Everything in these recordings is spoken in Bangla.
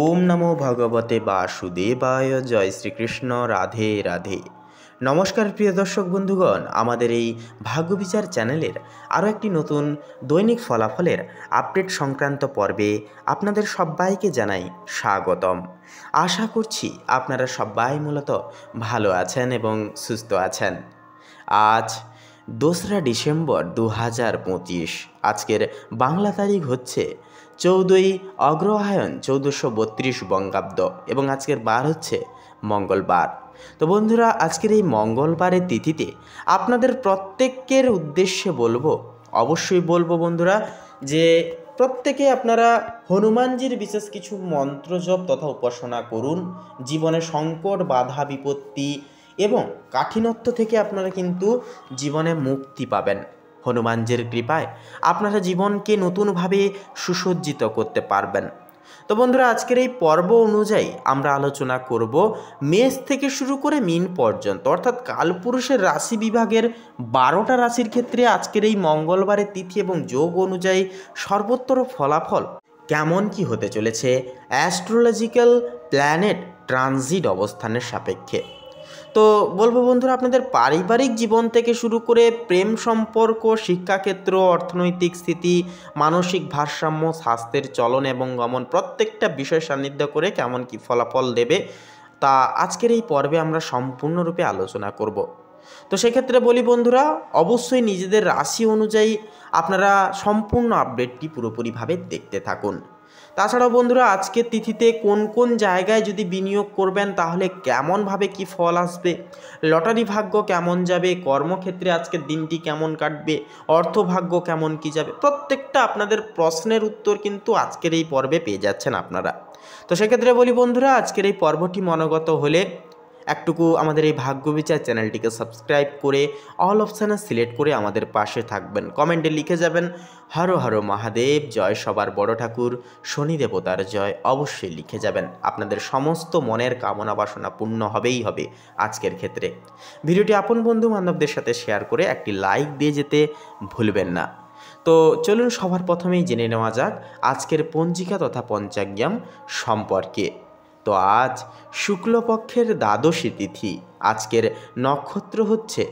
ওম নমো ভগবতে বাসুদেবায়। জয় শ্রীকৃষ্ণ। রাধে রাধে। নমস্কার প্রিয় দর্শক বন্ধুগণ, আমাদের এই ভাগ্যবিচার চ্যানেলের আরও একটি নতুন দৈনিক ফলাফলের আপডেট সংক্রান্ত পর্বে আপনাদের সবাইকে জানাই স্বাগতম। আশা করছি আপনারা সবাই মূলত ভালো আছেন এবং সুস্থ আছেন। আজ 2রা ডিসেম্বর 2025। আজকের বাংলা তারিখ হচ্ছে 14ই অগ্রহায়ণ 1432 বঙ্গাব্দ এবং আজকের বার হচ্ছে মঙ্গলবার। তো বন্ধুরা, আজকের এই মঙ্গলবারের তিথিতে আপনাদের প্রত্যেকের উদ্দেশ্যে অবশ্যই বলবো বন্ধুরা, যে প্রত্যেকে আপনারা হনুমানজির বিশেষ কিছু মন্ত্র জপ তথা উপাসনা করুন। জীবনে সংকট, বাধা, বিপত্তি এবং কাঠিন্যত্ব থেকে আপনারা কিন্তু জীবনে মুক্তি পাবেন। হনুমানজির কৃপায় আপনারা জীবনকে নতুনভাবে সুসজ্জিত করতে পারবেন। তো বন্ধুরা, আজকের এই পর্ব অনুযায়ী আমরা আলোচনা করব মেষ থেকে শুরু করে মীন পর্যন্ত, অর্থাৎ কালপুরুষের রাশি বিভাগের 12টা রাশির ক্ষেত্রে আজকের এই মঙ্গলবারের তিথি এবং যোগ অনুযায়ী সর্বোত্তর ফলাফল কেমন কি হতে চলেছে অ্যাস্ট্রোলজিক্যাল প্ল্যানেট ট্রানজিট অবস্থানের সাপেক্ষে। তো বলবো বন্ধুরা, আপনাদের পারিবারিক জীবন থেকে শুরু করে প্রেম সম্পর্ক, শিক্ষাক্ষেত্র, অর্থনৈতিক স্থিতি, মানসিক ভারসাম্য, স্বাস্থ্যের চলন এবং গমন প্রত্যেকটা বিষয় সান্নিধ্য করে কেমন কি ফলাফল দেবে তা আজকের এই পর্বে আমরা সম্পূর্ণরূপে আলোচনা করব। তো সেক্ষেত্রে বলি বন্ধুরা, অবশ্যই নিজেদের রাশি অনুযায়ী আপনারা সম্পূর্ণ আপডেটটি পুরোপুরিভাবে দেখতে থাকুন। তাছাড়াও বন্ধুরা, আজকের তিথিতে কোন কোন জায়গায় যদি বিনিয়োগ করবেন তাহলে কেমনভাবে কি ফল আসবে, লটারি ভাগ্য কেমন যাবে, কর্মক্ষেত্রে আজকের দিনটি কেমন কাটবে, অর্থভাগ্য কেমন কি যাবে, প্রত্যেকটা আপনাদের প্রশ্নের উত্তর কিন্তু আজকের এই পর্বে পেয়ে যাচ্ছেন আপনারা। তো সেক্ষেত্রে বলি বন্ধুরা, আজকের এই পর্বটি মনোগত হলে একটুকু আমাদের এই ভাগ্যবিচার চ্যানেলটিকে সাবস্ক্রাইব করে অল অপশানে সিলেক্ট করে আমাদের পাশে থাকবেন। কমেন্টে লিখে যাবেন হর হর মহাদেব, জয় সবার বড় ঠাকুর শনি দেবতার জয়। অবশ্যই লিখে যাবেন, আপনাদের সমস্ত মনের কামনা বাসনা পূর্ণ হবেই হবে আজকের ক্ষেত্রে। ভিডিওটি আপন বন্ধু বান্ধবদের সাথে শেয়ার করে একটি লাইক দিয়ে যেতে ভুলবেন না। তো চলুন সবার প্রথমেই জেনে নেওয়া যাক আজকের পঞ্জিকা তথা পঞ্চাঙ্গাম সম্পর্কে। তো আজ শুক্লপক্ষের দ্বাদশী তিথি, আজকের নক্ষত্র হচ্ছে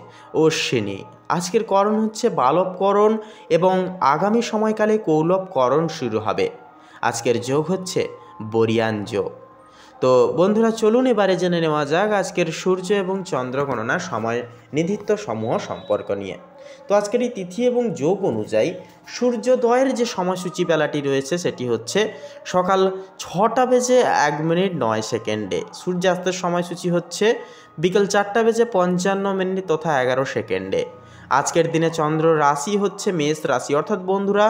অশ্বিনী, আজকের করণ হচ্ছে বালবকরণ এবং আগামী সময়কালে কৌলবকরণ শুরু হবে। আজকের যোগ হচ্ছে বরিয়ান যোগ। তো বন্ধুরা, চলুন এবারে জেনে নেওয়া যাক আজকের সূর্য এবং চন্দ্র গণনা সময় নির্ধারিত সমূহ সম্পর্ক নিয়ে। তো আজকের এই তিথি এবং যোগ অনুযায়ী সূর্যোদয়ের যে সময়সূচি বেলাটি রয়েছে সেটি হচ্ছে সকাল 6:01:09। সূর্যাস্তের সময়সূচি হচ্ছে বিকেল 4:55 তথা 11 আজকের দিনে চন্দ্র রাশি হচ্ছে মেষ রাশি, অর্থাৎ বন্ধুরা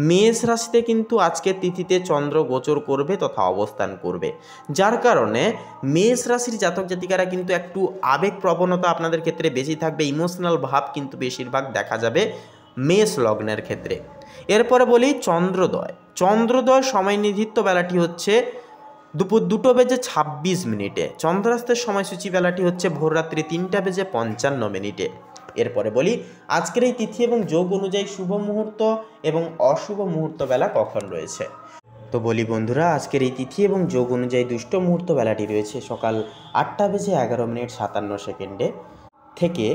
মেষ রাশিতে কিন্তু আজকের তিথিতে চন্দ্র গোচর করবে তথা অবস্থান করবে, যার কারণে মেষ রাশির জাতক জাতিকারা কিন্তু একটু আবেগ প্রবণতা আপনাদের ক্ষেত্রে বেশি থাকবে, ইমোশনাল ভাব কিন্তু বেশিরভাগ দেখা যাবে মেষ লগ্নের ক্ষেত্রে। এরপরে বলি চন্দ্রোদয় সময় নির্ধারিত বেলাটি হচ্ছে দুপুর 2:26। চন্দ্রাস্তের সময়সূচি বেলাটি হচ্ছে ভোররাত্রি 3:55। এরপরে বলি আজকের এই তিথি এবং যোগ অনুযায়ী শুভ মুহূর্ত এবং অশুভ মুহূর্ত বেলা কখন রয়েছে। তো বলি বন্ধুরা, আজকের এই তিথি এবং যোগ অনুযায়ী দুষ্ট মুহূর্ত বেলাটি রয়েছে সকাল 8:11:57 থেকে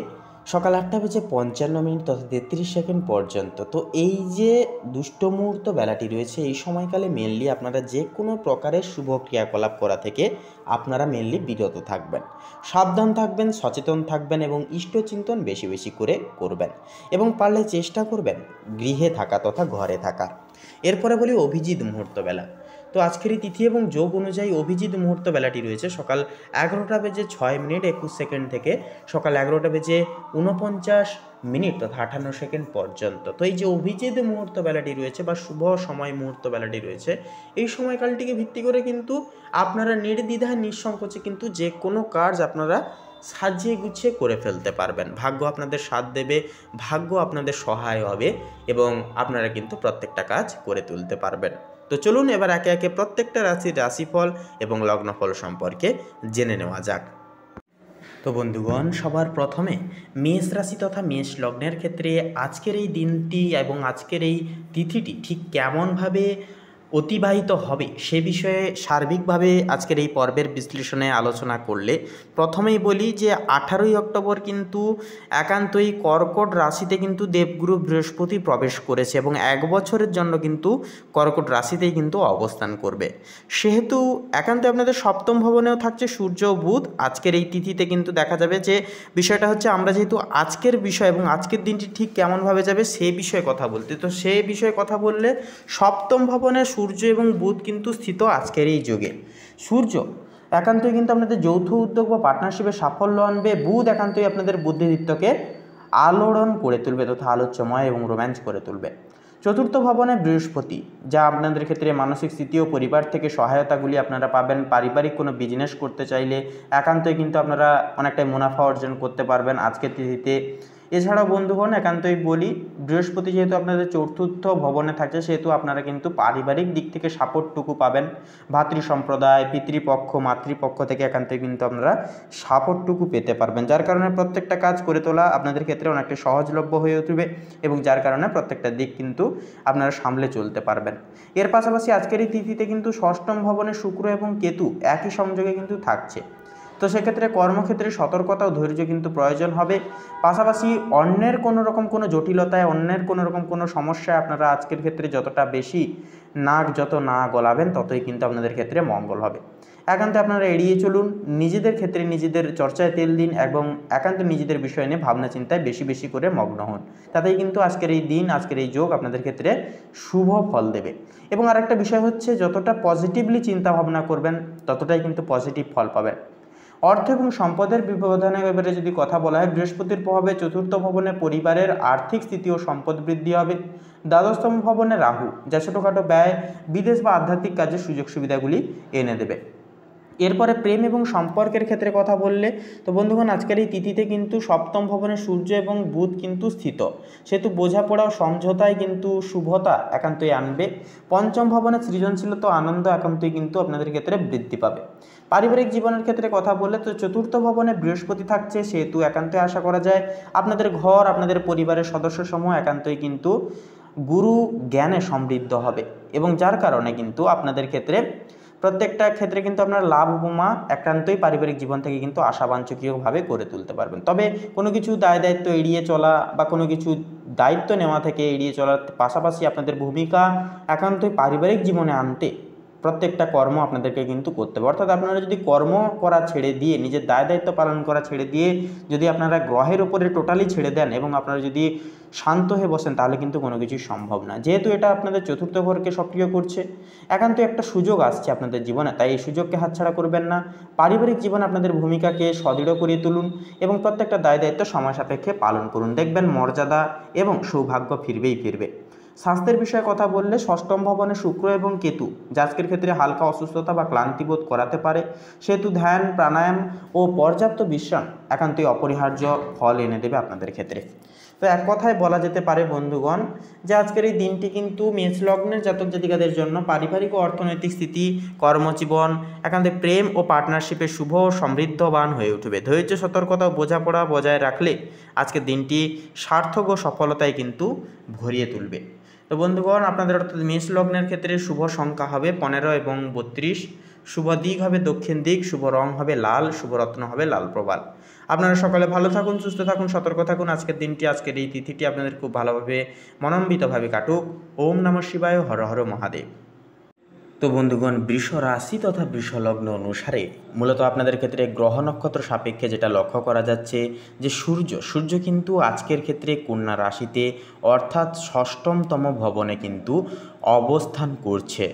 সকাল 8:55 তথা 33 পর্যন্ত। তো এই যে দুষ্ট মুহূর্ত বেলাটি রয়েছে এই সময়কালে মেনলি আপনারা যে কোনো প্রকারের শুভ ক্রিয়াকলাপ করা থেকে আপনারা মেনলি বিরত থাকবেন, সাবধান থাকবেন, সচেতন থাকবেন এবং ইষ্টচিন্তন বেশি বেশি করে করবেন এবং পারলে চেষ্টা করবেন গৃহে থাকা তথা ঘরে থাকা। এরপরে বলি অভিজিৎ মুহূর্ত বেলা। তো আজকের এই তিথি এবং যোগ অনুযায়ী অভিজিৎ মুহূর্ত বেলাটি রয়েছে সকাল 11:21 থেকে সকাল 11:49 তথা 58 পর্যন্ত। তো এই যে অভিজিৎ মুহূর্ত বেলাটি রয়েছে বা শুভ সময় মুহূর্ত বেলাটি রয়েছে এই সময়কালটিকে ভিত্তি করে কিন্তু আপনারা নির্দ্বিধায় নিঃসংকোচে কিন্তু যে কোনো কাজ আপনারা সাজিয়ে গুছিয়ে করে ফেলতে পারবেন। ভাগ্য আপনাদের সাথ দেবে, ভাগ্য আপনাদের সহায় হবে এবং আপনারা কিন্তু প্রত্যেকটা কাজ করে তুলতে পারবেন। তো চলুন এবার একে একে প্রত্যেকটা রাশির রাশিফল এবং লগ্নফল সম্পর্কে জেনে নেওয়া যাক। তো বন্ধুগণ, সবার প্রথমে মেষ রাশি তথা মেষ লগ্নের ক্ষেত্রে আজকের এই দিনটি এবং আজকের এই তিথিটি ঠিক কেমনভাবে অতিবাহিত হবে সে বিষয়ে সার্বিকভাবে আজকের এই পর্বের বিশ্লেষণে আলোচনা করলে প্রথমেই বলি যে 18ই অক্টোবর কিন্তু একান্তই কর্কট রাশিতে কিন্তু দেবগুরু বৃহস্পতি প্রবেশ করেছে এবং 1 বছরের জন্য কিন্তু কর্কট রাশিতেই কিন্তু অবস্থান করবে। সেহেতু একান্তই আপনাদের সপ্তম ভবনেও থাকছে সূর্য ও বুধ। আজকের এই তিথিতে কিন্তু দেখা যাবে যে বিষয়টা হচ্ছে আমরা যেহেতু আজকের বিষয় এবং আজকের দিনটি ঠিক কেমনভাবে যাবে সেই বিষয়ে কথা বলতে, তো সেই বিষয়ে কথা বললে সপ্তম ভবনে সূর্য এবং বুধ কিন্তু স্থিত আজকের এই যুগে। সূর্য একান্তই কিন্তু আপনাদের যৌথ উদ্যোগ বা পার্টনারশিপে সাফল্য আনবে। বুধ একান্তই আপনাদের বুদ্ধিদীপ্তকে আলোড়ন করে তুলবে তথা আলোচ্যময় এবং রোম্যান্স করে তুলবে। চতুর্থ ভবনে বৃহস্পতি, যা আপনাদের ক্ষেত্রে মানসিক স্থিতি ও পরিবার থেকে সহায়তাগুলি আপনারা পাবেন। পারিবারিক কোনো বিজনেস করতে চাইলে একান্তই কিন্তু আপনারা অনেকটাই মুনাফা অর্জন করতে পারবেন আজকের তিথিতে। এছাড়াও বন্ধুগণ একান্তই বলি, বৃহস্পতি যেহেতু আপনাদের চতুর্থ ভবনে থাকছে সেহেতু আপনারা কিন্তু পারিবারিক দিক থেকে সাপোর্টটুকু পাবেন। ভাতৃ সম্প্রদায়, পিতৃপক্ষ, মাতৃপক্ষ থেকে একান্তই কিন্তু আপনারা সাপোর্টটুকু পেতে পারবেন, যার কারণে প্রত্যেকটা কাজ করে তোলা আপনাদের ক্ষেত্রে অনেকটা সহজলভ্য হয়ে উঠবে এবং যার কারণে প্রত্যেকটা দিক কিন্তু আপনারা সামলে চলতে পারবেন। এর পাশাপাশি আজকের এই তিথিতে কিন্তু ষষ্ঠম ভবনে শুক্র এবং কেতু একই সংযোগে কিন্তু থাকছে। তো সেক্ষেত্রে কর্মক্ষেত্রে সতর্কতা ও ধৈর্য কিন্তু প্রয়োজন হবে। পাশাপাশি অন্যের কোনো রকম কোনো জটিলতায়, অন্যের কোনো রকম কোনো সমস্যায় আপনারা আজকের ক্ষেত্রে যতটা বেশি নাক যত না গলাবেন ততই কিন্তু আপনাদের ক্ষেত্রে মঙ্গল হবে। একান্তে আপনারা এড়িয়ে চলুন, নিজেদের ক্ষেত্রে নিজেদের চর্চায় তেল দিন এবং একান্ত নিজেদের বিষয় নিয়ে ভাবনা চিন্তায় বেশি বেশি করে মগ্ন হন। তাতেই কিন্তু আজকের এই দিন, আজকের এই যোগ আপনাদের ক্ষেত্রে শুভ ফল দেবে। এবং আরেকটা বিষয় হচ্ছে, যতটা পজিটিভলি চিন্তা ভাবনা করবেন ততটাই কিন্তু পজিটিভ ফল পাবেন। অর্থ এবং সম্পদের ব্যবধানের ব্যাপারে যদি কথা বলা হয়, বৃহস্পতির প্রভাবে চতুর্থ ভবনে পরিবারের আর্থিক স্থিতি ও সম্পদ বৃদ্ধি হবে। দ্বাদশতম ভবনে রাহু, যা ছোটোখাটো ব্যয়, বিদেশ বা আধ্যাত্মিক কাজের সুযোগ সুবিধাগুলি এনে দেবে। এরপরে প্রেম এবং সম্পর্কের ক্ষেত্রে কথা বললে তো বন্ধুগণ আজকের এই তিথিতে কিন্তু সপ্তম ভবনে সূর্য এবং বুধ কিন্তু স্থিত, সেহেতু বোঝাপড়া ও সমঝোতায় কিন্তু শুভতা একান্তই আনবে। পঞ্চম ভবনে সৃজনশীলতা ও আনন্দ একান্তই কিন্তু আপনাদের ক্ষেত্রে বৃদ্ধি পাবে। পারিবারিক জীবনের ক্ষেত্রে কথা বললে তো চতুর্থ ভবনে বৃহস্পতি থাকছে, সেহেতু একান্তই আশা করা যায় আপনাদের ঘর, আপনাদের পরিবারের সদস্যসমূহ একান্তই কিন্তু গুরু জ্ঞানে সমৃদ্ধ হবে এবং যার কারণে কিন্তু আপনাদের ক্ষেত্রে প্রত্যেকটা ক্ষেত্রে কিন্তু আপনারা লাভ উপমা একান্তই পারিবারিক জীবন থেকে কিন্তু আশাবাঞ্ছনীয়ভাবে করে তুলতে পারবেন। তবে কোনো কিছু দায় দায়িত্ব এড়িয়ে চলা বা কোনো কিছু দায়িত্ব নেওয়া থেকে এড়িয়ে চলার পাশাপাশি আপনাদের ভূমিকা একান্তই পারিবারিক জীবনে আনতে প্রত্যেকটা কর্ম আপনাদেরকে কিন্তু করতে হবে। অর্থাৎ আপনারা যদি কর্ম করা ছেড়ে দিয়ে, নিজের দায় দায়িত্ব পালন করা ছেড়ে দিয়ে যদি আপনারা গ্রহের ওপরে টোটালি ছেড়ে দেন এবং আপনারা যদি শান্ত হয়ে বসেন তাহলে কিন্তু কোনো কিছুই সম্ভব না। যেহেতু এটা আপনাদের চতুর্থ ঘরকে সক্রিয় করছে, একান্ত একটা সুযোগ আসছে আপনাদের জীবনে, তাই এই সুযোগকে হাতছাড়া করবেন না। পারিবারিক জীবনে আপনাদের ভূমিকাকে সদৃঢ় করিয়ে তুলুন এবং প্রত্যেকটা দায় দায়িত্ব সময় সাপেক্ষে পালন করুন। দেখবেন মর্যাদা এবং সৌভাগ্য ফিরবেই ফিরবে। স্বাস্থ্যের বিষয়ে কথা বললে ষষ্ঠম ভবনে শুক্র এবং কেতু, যা আজকের ক্ষেত্রে হালকা অসুস্থতা বা ক্লান্তিবোধ করাতে পারে, সেহেতু ধ্যান, প্রাণায়াম ও পর্যাপ্ত বিশ্রাম একান্তই অপরিহার্য ফল এনে দেবে আপনাদের ক্ষেত্রে। তো এক কথায় বলা যেতে পারে বন্ধুগণ যে আজকের এই দিনটি কিন্তু মেষ লগ্নের জাতক জাতিকাদের জন্য পারিবারিক ও অর্থনৈতিক স্থিতি, কর্মজীবন একান্তে প্রেম ও পার্টনারশিপে শুভ ও সমৃদ্ধবান হয়ে উঠবে। ধৈর্য, সতর্কতা ও বোঝাপড়া বজায় রাখলে আজকের দিনটি সার্থক ও সফলতায় কিন্তু ভরিয়ে তুলবে। তো বন্ধুগণ আপনাদের অর্থাৎ মেষ লগ্নের ক্ষেত্রে শুভ সংখ্যা হবে 15 এবং 32, শুভ দিক হবে দক্ষিণ দিক, শুভ রং হবে লাল, শুভ রত্ন হবে লাল প্রবাল। আপনারা সকালে ভালো থাকুন, সুস্থ থাকুন, সতর্ক থাকুন। আজকের দিনটি, আজকের এই তিথিটি আপনাদের খুব ভালোভাবে মনোন্বিতভাবে কাটুক। ওম নমঃ শিবায়, হর হর মহাদেব। তো বন্ধুগণ বৃষ রাশি তথা বৃষ লগ্ন অনুসারে মূলত আপনাদের ক্ষেত্রে গ্রহ নক্ষত্র সাপেক্ষে যেটা লক্ষ্য করা যাচ্ছে যে সূর্য কিন্তু আজকের ক্ষেত্রে কন্যা রাশিতে অর্থাৎ ষষ্ঠমতম ভবনে কিন্তু অবস্থান করছে।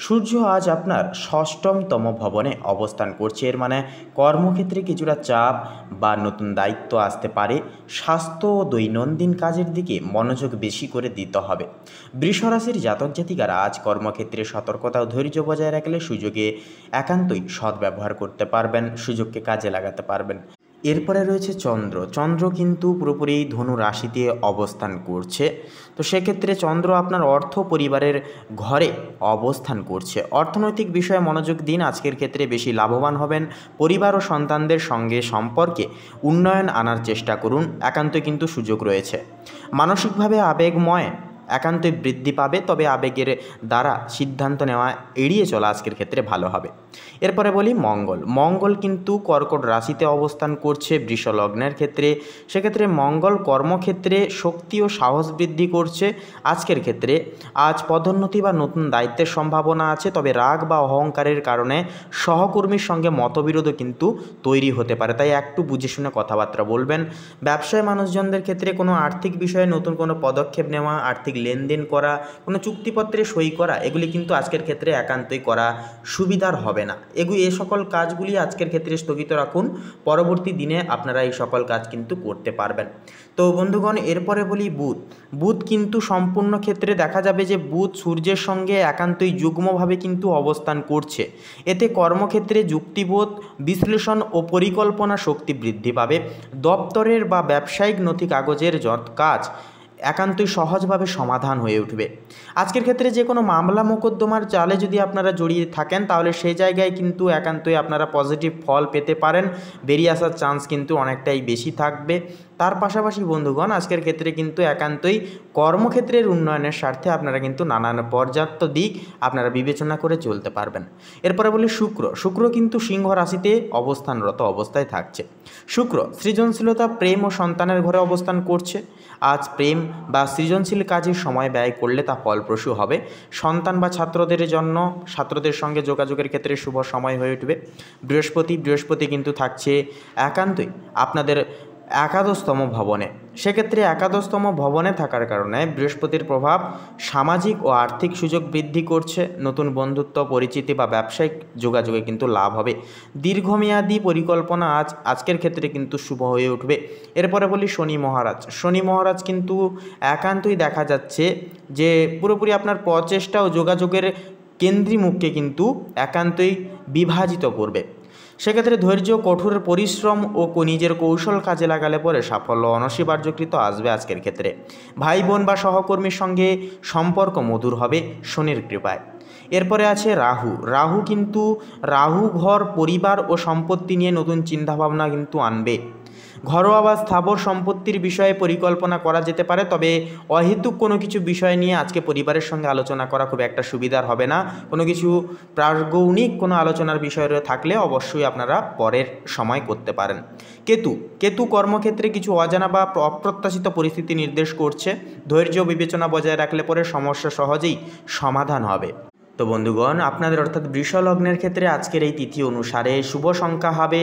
সূর্য আজ আপনার ষষ্ঠমতম ভবনে অবস্থান করছে, এর মানে কর্মক্ষেত্রে কিছুটা চাপ বা নতুন দায়িত্ব আসতে পারে। স্বাস্থ্য ও দৈনন্দিন কাজের দিকে মনোযোগ বেশি করে দিতে হবে। বৃষ রাশির জাতক জাতিকারা আজ কর্মক্ষেত্রে সতর্কতা ও ধৈর্য বজায় রাখলে সুযোগে একান্তই সদ্ব্যবহার করতে পারবেন, সুযোগকে কাজে লাগাতে পারবেন। এরপরে রয়েছে চন্দ্র কিন্তু পুরোপুরি ধনু রাশিতে অবস্থান করছে। তো সেক্ষেত্রে চন্দ্র আপনার অর্থ পরিবারের ঘরে অবস্থান করছে। অর্থনৈতিক বিষয়ে মনোযোগ দিন, আজকের ক্ষেত্রে বেশি লাভবান হবেন। পরিবার ও সন্তানদের সঙ্গে সম্পর্কে উন্নয়ন আনার চেষ্টা করুন, একান্ত কিন্তু সুযোগ রয়েছে। মানসিকভাবে আবেগময় একান্তই বৃদ্ধি পাবে, তবে আবেগের দ্বারা সিদ্ধান্ত নেওয়া এড়িয়ে চলা আজকের ক্ষেত্রে ভালো হবে। এরপরে বলি মঙ্গল। মঙ্গল কিন্তু কর্কট রাশিতে অবস্থান করছে বৃষ লগ্নের ক্ষেত্রে। সেক্ষেত্রে মঙ্গল কর্মক্ষেত্রে শক্তি ও সাহস বৃদ্ধি করছে। আজকের ক্ষেত্রে আজ পদোন্নতি বা নতুন দায়িত্বের সম্ভাবনা আছে, তবে রাগ বা অহংকারের কারণে সহকর্মীর সঙ্গে মতবিরোধও কিন্তু তৈরি হতে পারে, তাই একটু বুঝে শুনে কথাবার্তা বলবেন। ব্যবসায় মানুষজনদের ক্ষেত্রে কোনো আর্থিক বিষয়ে নতুন কোনো পদক্ষেপ নেওয়া, আর্থিক লেনদেন করা, কোনো চুক্তিপত্রে সই করা, এগুলি কিন্তু আজকের ক্ষেত্রে একান্তই করা সুবিধার হবে না। এই সকল কাজগুলি আজকের ক্ষেত্রে স্থগিত রাখুন, পরবর্তী দিনে আপনারা এই সকল কাজ কিন্তু করতে পারবেন। তো বন্ধুগণ, এরপরে বলি বুধ। বুধ কিন্তু সম্পূর্ণ ক্ষেত্রে দেখা যাবে যে বুধ সূর্যের সঙ্গে একান্তই যুগ্মভাবে কিন্তু অবস্থান করছে। এতে কর্মক্ষেত্রে যুক্তিবোধ, বিশ্লেষণ ও পরিকল্পনা শক্তি বৃদ্ধি পাবে। দপ্তরের বা ব্যবসায়িক নথি কাগজের কাজ একান্তই সহজভাবে সমাধান হয়ে উঠবে। আজকের ক্ষেত্রে যে কোনো মামলা মোকদ্দমার জালে যদি আপনারা জড়িয়ে থাকেন, তাহলে সেই জায়গায় কিন্তু একান্তই আপনারা পজিটিভ ফল পেতে পারেন, বেরিয়ে আসার চান্স কিন্তু অনেকটাই বেশি থাকবে। তার পাশাপাশি বন্ধুগণ, আজকের ক্ষেত্রে কিন্তু একান্তই কর্মক্ষেত্রের উন্নয়নের স্বার্থে আপনারা কিন্তু নানান পর্যাপ্ত দিক আপনারা বিবেচনা করে চলতে পারবেন। এরপরে বলি শুক্র। শুক্র কিন্তু সিংহ রাশিতে অবস্থানরত অবস্থায় থাকছে। শুক্র সৃজনশীলতা, প্রেম ও সন্তানের ঘরে অবস্থান করছে। আজ প্রেম বা সৃজনশীল কাজে সময় ব্যয় করলে তা ফলপ্রসূ হবে। সন্তান বা ছাত্রদের সঙ্গে যোগাযোগের ক্ষেত্রে শুভ সময় হয়ে উঠবে। বৃহস্পতি কিন্তু থাকছে একান্তই আপনাদের একাদশতম ভবনে। সেক্ষেত্রে একাদশতম ভবনে থাকার কারণে বৃহস্পতির প্রভাব সামাজিক ও আর্থিক সুযোগ বৃদ্ধি করছে। নতুন বন্ধুত্ব, পরিচিতি বা ব্যবসায়িক যোগাযোগে কিন্তু লাভ হবে। দীর্ঘমেয়াদী পরিকল্পনা আজকের ক্ষেত্রে কিন্তু শুভ হয়ে উঠবে। এরপরে বলি শনি মহারাজ। শনি মহারাজ কিন্তু একান্তই দেখা যাচ্ছে যে পুরোপুরি আপনার প্রচেষ্টা ও যোগাযোগের কেন্দ্রীমুখকে কিন্তু একান্তই বিভাজিত করবে। সেক্ষেত্রে ধৈর্য, কঠোর পরিশ্রম ও নিজের কৌশল কাজে লাগালে পরে সাফল্য অনস্বীকার্যকৃত আসবে আজকের ক্ষেত্রে। ভাই বোন বা সহকর্মীর সঙ্গে সম্পর্ক মধুর হবে শনির কৃপায়। এরপরে আছে রাহু। রাহু ঘর, পরিবার ও সম্পত্তি নিয়ে নতুন চিন্তাভাবনা কিন্তু আনবে। ঘরোয়া বা স্থাবর সম্পত্তির বিষয়ে পরিকল্পনা করা যেতে পারে, তবে অহেতুক কোনো কিছু বিষয় নিয়ে আজকে পরিবারের সঙ্গে আলোচনা করা খুব একটা সুবিধার হবে না। কোনো কিছু প্রাগৌণিক কোনো আলোচনার বিষয় থাকলে অবশ্যই আপনারা পরের সময় করতে পারেন। কেতু কর্মক্ষেত্রে কিছু অজানা বা অপ্রত্যাশিত পরিস্থিতি নির্দেশ করছে। ধৈর্য বিবেচনা বজায় রাখলে পরে সমস্যা সহজেই সমাধান হবে। তো বন্ধুগণ, আপনাদের অর্থাৎ বৃষ লগ্নের ক্ষেত্রে আজকের এই তিথি অনুসারে শুভ সংখ্যা হবে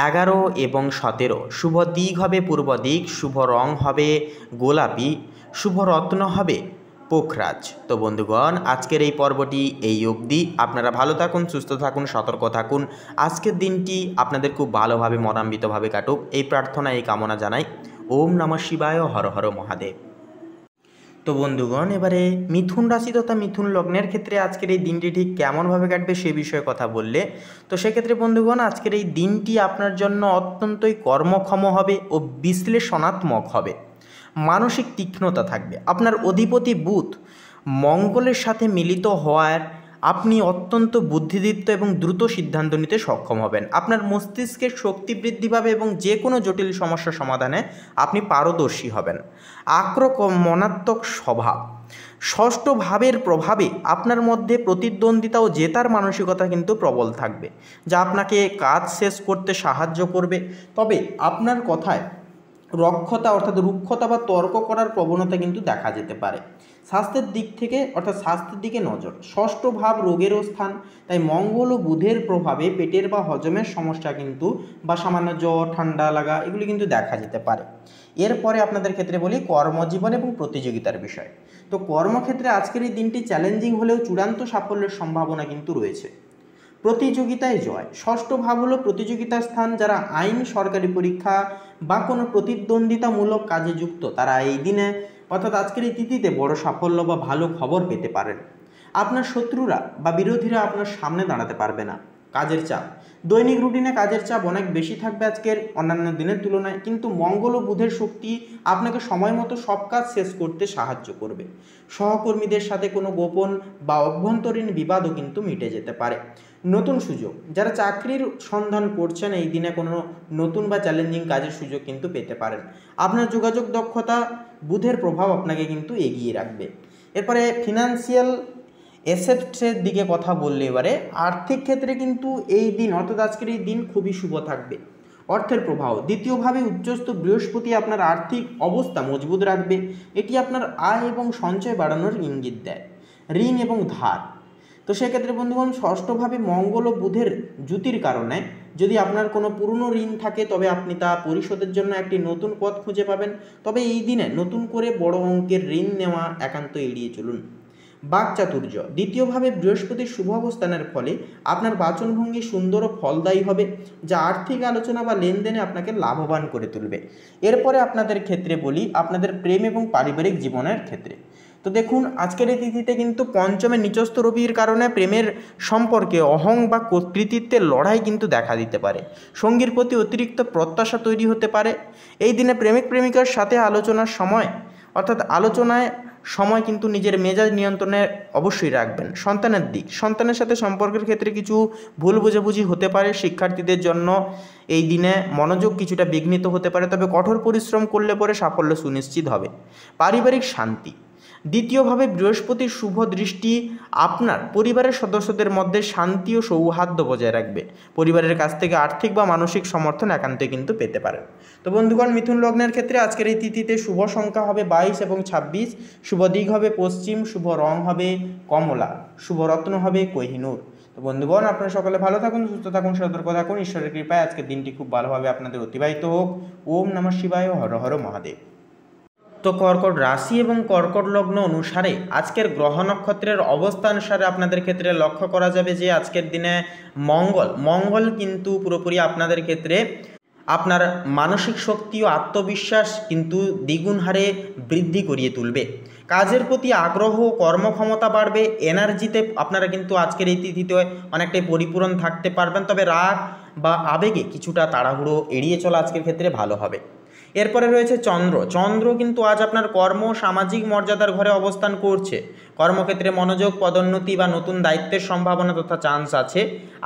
11 এবং 17। শুভ দিক হবে পূর্ব দিক, শুভ রং হবে গোলাপি, শুভ রত্ন হবে পোখরাজ। তো বন্ধুগণ, আজকের এই পর্বটি এই অবধি। আপনারা ভালো থাকুন, সুস্থ থাকুন, সতর্ক থাকুন। আজকের দিনটি আপনাদের খুব ভালোভাবে মনান্বিতভাবে কাটুক, এই প্রার্থনা, এই কামনা জানাই। ওম নমঃ শিবায়, হর হর মহাদেব। তো বন্ধুগণ, এবারে মিথুন রাশি তথা মিথুন লগ্নের ক্ষেত্রে আজকের এই দিনটি ঠিক কেমনভাবে কাটবে সে বিষয়ে কথা বললে, তো সেক্ষেত্রে বন্ধুগণ, আজকের এই দিনটি আপনার জন্য অত্যন্তই কর্মক্ষম হবে ও বিশ্লেষণাত্মক হবে। মানসিক তীক্ষ্ণতা থাকবে। আপনার অধিপতি বুধ মঙ্গলের সাথে মিলিত হওয়ার আপনি অত্যন্ত বুদ্ধিদীপ্ত এবং দ্রুত সিদ্ধান্ত নিতে সক্ষম হবেন। আপনার মস্তিষ্কের শক্তি বৃদ্ধি পাবে এবং যে কোনো জটিল সমস্যা সমাধানে আপনি পারদর্শী হবেন। আক্রমণাত্মক স্বভাব, ষষ্ঠ ভাবের প্রভাবে আপনার মধ্যে প্রতিদ্বন্দ্বিতা ও জেতার মানসিকতা কিন্তু প্রবল থাকবে, যা আপনাকে কাজ শেষ করতে সাহায্য করবে। তবে আপনার কথায় রুক্ষতা বা তর্ক করার প্রবণতা কিন্তু দেখা যেতে পারে। স্বাস্থ্যের দিকে নজর। ষষ্ঠ ভাব রোগেরও স্থান, তাই মঙ্গল ও বুধের প্রভাবে পেটের বা হজমের সমস্যা কিন্তু বা সামান্য জ্বর, ঠান্ডা লাগা এগুলি কিন্তু দেখা যেতে পারে। এরপরে আপনাদের ক্ষেত্রে বলি কর্মজীবন এবং প্রতিযোগিতার বিষয়। তো কর্মক্ষেত্রে আজকের এই দিনটি চ্যালেঞ্জিং হলেও চূড়ান্ত সাফল্যের সম্ভাবনা কিন্তু রয়েছে। প্রতিযোগিতায় জয়। ষষ্ঠ ভাব হলো প্রতিযোগিতার স্থান। যারা আইন, সরকারি পরীক্ষা বা কোনো প্রতিদ্বন্দ্বিতামূলক কাজে যুক্ত, তারা এই দিনে অর্থাৎ আজকের এই তিথিতে বড় সাফল্য বা ভালো খবর পেতে পারেন। আপনার শত্রুরা বা বিরোধীরা আপনার সামনে দাঁড়াতে পারবে না। কাজের চাপ, দৈনিক রুটিনে কাজের চাপ অনেক বেশি থাকবে আজকের অন্যান্য দিনের তুলনায়, কিন্তু মঙ্গল ও বুধের শক্তি আপনাকে সময় মতো সব কাজ শেষ করতে সাহায্য করবে। সহকর্মীদের সাথে কোনো গোপন বা অভ্যন্তরীণ বিবাদও কিন্তু মিটে যেতে পারে। নতুন সুযোগ, যারা চাকরির সন্ধান করছেন এই দিনে কোনো নতুন বা চ্যালেঞ্জিং কাজের সুযোগ কিন্তু পেতে পারেন। আপনার যোগাযোগ দক্ষতা, বুধের প্রভাব আপনাকে কিন্তু এগিয়ে রাখবে। এরপরে ফিনান্সিয়াল এসেটসের দিকে কথা বললে এবারে আর্থিক ক্ষেত্রে কিন্তু এই দিন অর্থাৎ আজকের এই দিন খুবই শুভ থাকবে। অর্থের প্রভাব, দ্বিতীয়ভাবে উচ্চস্থ বৃহস্পতি আপনার আর্থিক অবস্থা মজবুত রাখবে। এটি আপনার আয় এবং সঞ্চয় বাড়ানোর ইঙ্গিত দেয়। ঋণ এবং ধার, তো সেক্ষেত্রে বন্ধুগণ ষষ্ঠভাবে মঙ্গল ও বুধের জুতির কারণে যদি আপনার কোনো পুরনো ঋণ থাকে তবে আপনি তা পরিশোধের জন্য একটি নতুন পথ খুঁজে পাবেন। তবে এই দিনে নতুন করে বড় অঙ্কের ঋণ নেওয়া একান্ত এড়িয়ে চলুন। বাকচাতুর্য, দ্বিতীয়ভাবে বৃহস্পতির শুভ অবস্থানের ফলে আপনার বাচনভঙ্গি সুন্দর ও ফলদায়ী হবে, যা আর্থিক আলোচনা বা লেনদেনে আপনাকে লাভবান করে তুলবে। এরপরে আপনাদের ক্ষেত্রে বলি, আপনাদের প্রেম এবং পারিবারিক জীবনের ক্ষেত্রে। তো দেখুন আজকের এই তিথিতে কিন্তু পঞ্চমে নিচস্থ রবির কারণে প্রেমের সম্পর্কে অহং বা কর্তৃত্বের লড়াই কিন্তু দেখা দিতে পারে। সঙ্গীর প্রতি অতিরিক্ত প্রত্যাশা তৈরি হতে পারে। এই দিনে প্রেমিক প্রেমিকার সাথে আলোচনার সময় অর্থাৎ আলোচনায় সময় কিন্তু নিজের মেজাজ নিয়ন্ত্রণে অবশ্যই রাখবেন। সন্তানের দিক, সন্তানের সাথে সম্পর্কের ক্ষেত্রে কিছু ভুল বোঝাবুঝি হতে পারে। শিক্ষার্থীদের জন্য এই দিনে মনোযোগ কিছুটা বিঘ্নিত হতে পারে, তবে কঠোর পরিশ্রম করলে পরে সাফল্য সুনিশ্চিত হবে। পারিবারিক শান্তি, দ্বিতীয়ভাবে বৃহস্পতির শুভ দৃষ্টি আপনার পরিবারের সদস্যদের মধ্যে শান্তি ও সৌহার্দ্য বজায় রাখবে। পরিবারের কাছ থেকে আর্থিক বা মানসিক সমর্থন একান্তই কিন্তু পেতে পারেন। তো বন্ধুগণ, মিথুন লগ্নের ক্ষেত্রে আজকের এই তিথিতে শুভ সংখ্যা হবে 22 এবং 26, শুভ দিক হবে পশ্চিম, শুভ রং হবে কমলা, শুভ রত্ন হবে কোহিনূর। তো বন্ধুগণ, আপনারা সকলে ভালো থাকুন, সুস্থ থাকুন, সতর্ক থাকুন। ঈশ্বরের কৃপায় আজকের দিনটি খুব ভালোভাবে আপনাদের অতিবাহিত হোক। ওম নমঃ শিবায়, হর হর মহাদেব। তো কর্কট রাশি এবং কর্কট লগ্ন অনুসারে আজকের গ্রহ নক্ষত্রের অবস্থানুসারে আপনাদের ক্ষেত্রে লক্ষ্য করা যাবে যে আজকের দিনে মঙ্গল কিন্তু পুরোপুরি আপনাদের ক্ষেত্রে আপনার মানসিক শক্তি ও আত্মবিশ্বাস কিন্তু দ্বিগুণ হারে বৃদ্ধি করিয়ে তুলবে। কাজের প্রতি আগ্রহ, কর্মক্ষমতা বাড়বে, এনার্জিতে আপনারা কিন্তু আজকের এই তিথিতে অনেকটাই পরিপূরণ থাকতে পারবেন। তবে রাগ বা আবেগে কিছুটা তাড়াহুড়ো এড়িয়ে চলা আজকের ক্ষেত্রে ভালো হবে। এরপরে রয়েছে চন্দ্র কিন্তু আজ আপনার কর্ম, সামাজিক মর্যাদার ঘরে অবস্থান করছে। কর্মক্ষেত্রে মনোযোগ, পদোন্নতি বা নতুন দায়িত্বের সম্ভাবনা তথা চান্স আছে।